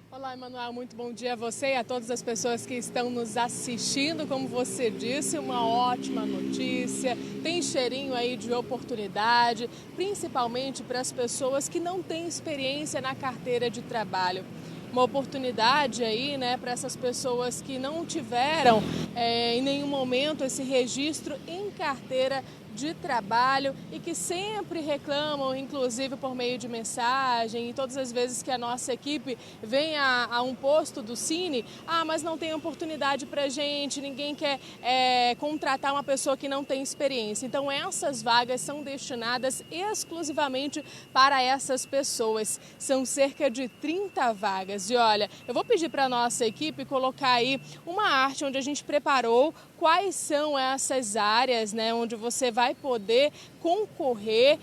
Olá, Emanuel, muito bom dia a você e a todas as pessoas que estão nos assistindo. Como você disse, uma ótima notícia, tem cheirinho aí de oportunidade, principalmente para as pessoas que não têm experiência na carteira de trabalho. Uma oportunidade aí, né, para essas pessoas que não tiveram em nenhum momento esse registro em carteira de trabalho e que sempre reclamam, inclusive por meio de mensagem, e todas as vezes que a nossa equipe vem a um posto do Cine, mas não tem oportunidade para gente, ninguém quer contratar uma pessoa que não tem experiência. Então essas vagas são destinadas exclusivamente para essas pessoas. São cerca de 30 vagas. E olha, eu vou pedir para a nossa equipe colocar aí uma arte onde a gente preparou quais são essas áreas, né, onde você vai poder concorrer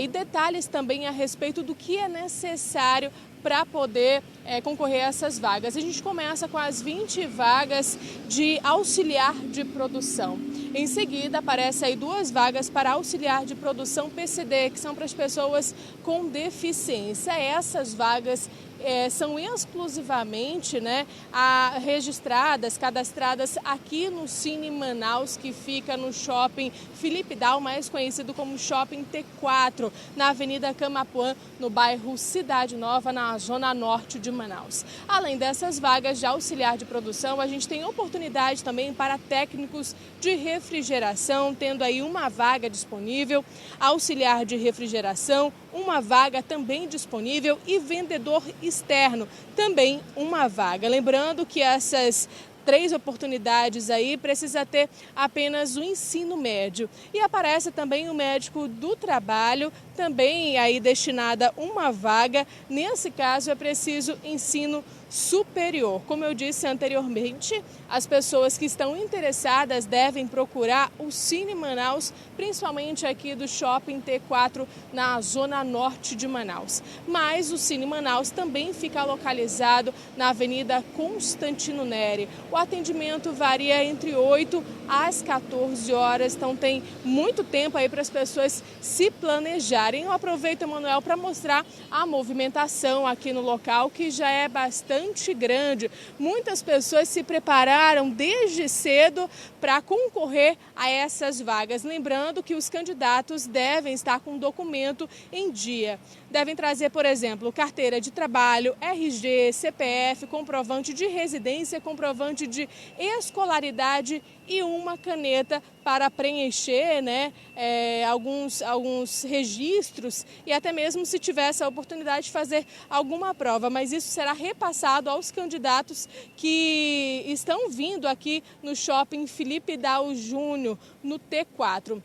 e detalhes também a respeito do que é necessário para poder concorrer a essas vagas. A gente começa com as 20 vagas de auxiliar de produção. Em seguida, aparece aí 2 vagas para auxiliar de produção PCD, que são para as pessoas com deficiência. Essas vagas são exclusivamente, né, registradas, cadastradas aqui no Cine Manaus, que fica no Shopping Felipe Dal, mais conhecido como Shopping T4, na Avenida Camapuã, no bairro Cidade Nova, na Zona Norte de Manaus. Além dessas vagas de auxiliar de produção, a gente tem oportunidade também para técnicos de refrigeração, tendo aí uma vaga disponível, auxiliar de refrigeração, uma vaga também disponível e vendedor externo, também uma vaga. Lembrando que essas 3 oportunidades aí precisa ter apenas o ensino médio. E aparece também o médico do trabalho, também aí destinada uma vaga. Nesse caso é preciso ensino superior. Como eu disse anteriormente, as pessoas que estão interessadas devem procurar o Cine Manaus, principalmente aqui do Shopping T4, na Zona Norte de Manaus. Mas o Cine Manaus também fica localizado na Avenida Constantino Neri. O atendimento varia entre 8 às 14 horas, então tem muito tempo aí para as pessoas se planejarem. Eu aproveito, Emanuel, para mostrar a movimentação aqui no local, que já é bastante grande. Muitas pessoas se prepararam desde cedo para concorrer a essas vagas. Lembrando que os candidatos devem estar com documento em dia. Devem trazer, por exemplo, carteira de trabalho, RG, CPF, comprovante de residência, comprovante de escolaridade e uma caneta para preencher, né, alguns registros e até mesmo se tiver essa oportunidade de fazer alguma prova. Mas isso será repassado aos candidatos que estão vindo aqui no Shopping Felipe Dal Júnior, no T4.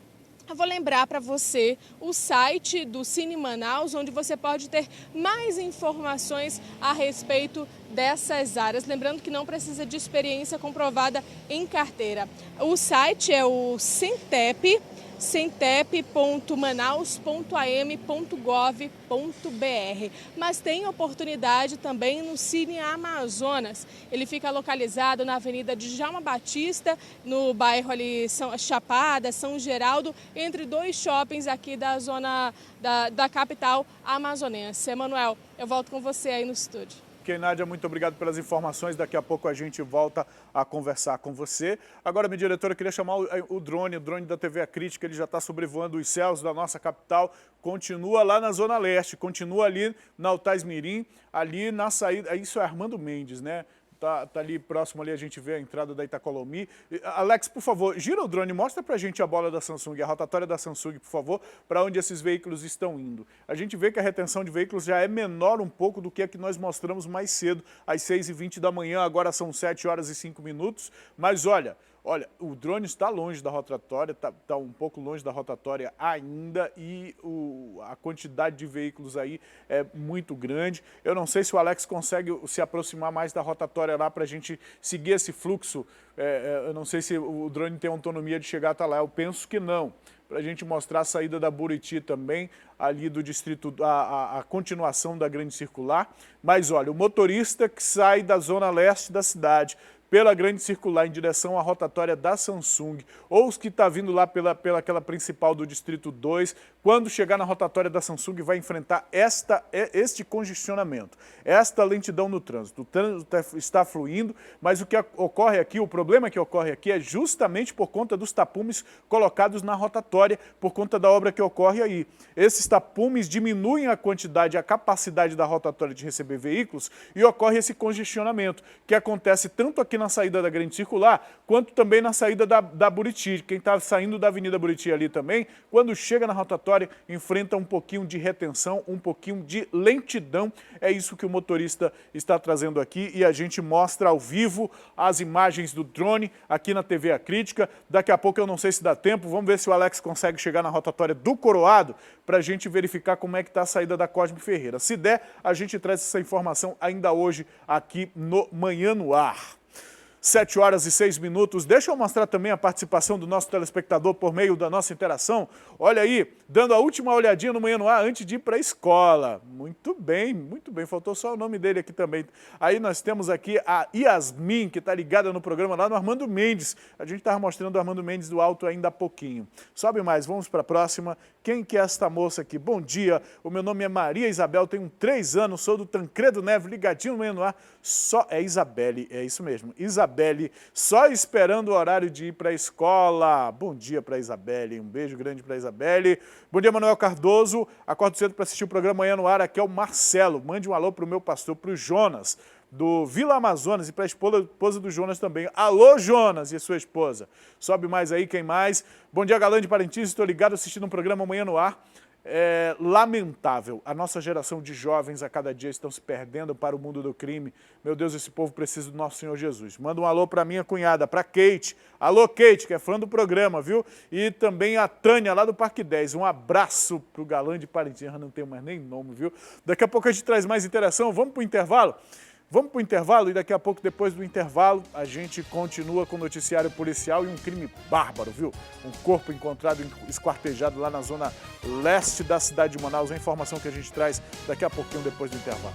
Eu vou lembrar para você o site do Cine Manaus, onde você pode ter mais informações a respeito dessas áreas. Lembrando que não precisa de experiência comprovada em carteira. O site é o centep.manaus.am.gov.br. Mas tem oportunidade também no Cine Amazonas. Ele fica localizado na Avenida Djalma Batista, no bairro ali Chapada, São Geraldo, entre 2 shoppings aqui da zona da capital amazonense. Emanuel, eu volto com você aí no estúdio. Nádia, muito obrigado pelas informações. Daqui a pouco a gente volta a conversar com você. Agora, minha diretora, eu queria chamar o drone da TV A Crítica. Ele já está sobrevoando os céus da nossa capital. Continua lá na Zona Leste, continua ali na Altais Mirim, ali na saída. Isso é Armando Mendes, né? Tá ali próximo, ali a gente vê a entrada da Itacolomi. Alex, por favor, gira o drone, mostra pra gente a bola da Samsung, a rotatória da Samsung, por favor, para onde esses veículos estão indo. A gente vê que a retenção de veículos já é menor um pouco do que a que nós mostramos mais cedo, às 6h20 da manhã, agora são 7 horas e 5 minutos. Mas olha, o drone está longe da rotatória, está um pouco longe da rotatória ainda e a quantidade de veículos aí é muito grande. Eu não sei se o Alex consegue se aproximar mais da rotatória lá para a gente seguir esse fluxo. Eu não sei se o drone tem autonomia de chegar até lá, eu penso que não. Para a gente mostrar a saída da Buriti também, ali do distrito, a continuação da Grande Circular. Mas olha, o motorista que sai da zona leste da cidade, pela Grande Circular em direção à rotatória da Samsung, ou os que estão vindo lá pela aquela principal do Distrito 2, quando chegar na rotatória da Samsung vai enfrentar este congestionamento, esta lentidão no trânsito. O trânsito está fluindo, mas o que ocorre aqui, o problema que ocorre aqui é justamente por conta dos tapumes colocados na rotatória, por conta da obra que ocorre aí. Esses tapumes diminuem a quantidade, a capacidade da rotatória de receber veículos e ocorre esse congestionamento, que acontece tanto aqui na saída da Grande Circular, quanto também na saída da Buriti. Quem está saindo da Avenida Buriti ali também, quando chega na rotatória, enfrenta um pouquinho de retenção, um pouquinho de lentidão. É isso que o motorista está trazendo aqui e a gente mostra ao vivo as imagens do drone aqui na TV A Crítica. Daqui a pouco eu não sei se dá tempo, vamos ver se o Alex consegue chegar na rotatória do Coroado para a gente verificar como é que está a saída da Cosme Ferreira. Se der, a gente traz essa informação ainda hoje aqui no Manhã no Ar. 7 horas e 6 minutos. Deixa eu mostrar também a participação do nosso telespectador por meio da nossa interação. Olha aí, dando a última olhadinha no Manhã no Ar antes de ir para a escola. Muito bem, faltou só o nome dele aqui também. Aí nós temos aqui a Yasmin, que está ligada no programa lá no Armando Mendes. A gente estava mostrando o Armando Mendes do alto ainda há pouquinho. Sobe mais, vamos para a próxima. Quem que é esta moça aqui? Bom dia, o meu nome é Maria Isabel, tenho 3 anos, sou do Tancredo Neves, ligadinho no Manhã no Ar. É Isabelle, é isso mesmo, Isabelle, só esperando o horário de ir para a escola. Bom dia para a Isabelle, um beijo grande para a Isabelle. Bom dia, Manuel Cardoso, acordo cedo para assistir o programa Manhã no Ar, aqui é o Marcelo. Mande um alô para o meu pastor, para o Jonas, do Vila Amazonas, e para a esposa do Jonas também. Alô, Jonas e sua esposa. Sobe mais aí, quem mais? Bom dia, Galã de Parintins, estou ligado assistindo um programa Manhã no Ar. É lamentável, a nossa geração de jovens a cada dia estão se perdendo para o mundo do crime. Meu Deus, esse povo precisa do nosso Senhor Jesus. Manda um alô para minha cunhada, para Kate. Alô, Kate, que é fã do programa, viu? E também a Tânia, lá do Parque 10. Um abraço para o Galã de Parintins, não tenho mais nem nome, viu? Daqui a pouco a gente traz mais interação. Vamos para o intervalo? Vamos para o intervalo e daqui a pouco, depois do intervalo, a gente continua com o noticiário policial e um crime bárbaro, viu? Um corpo encontrado esquartejado lá na zona leste da cidade de Manaus. A informação que a gente traz daqui a pouquinho, depois do intervalo.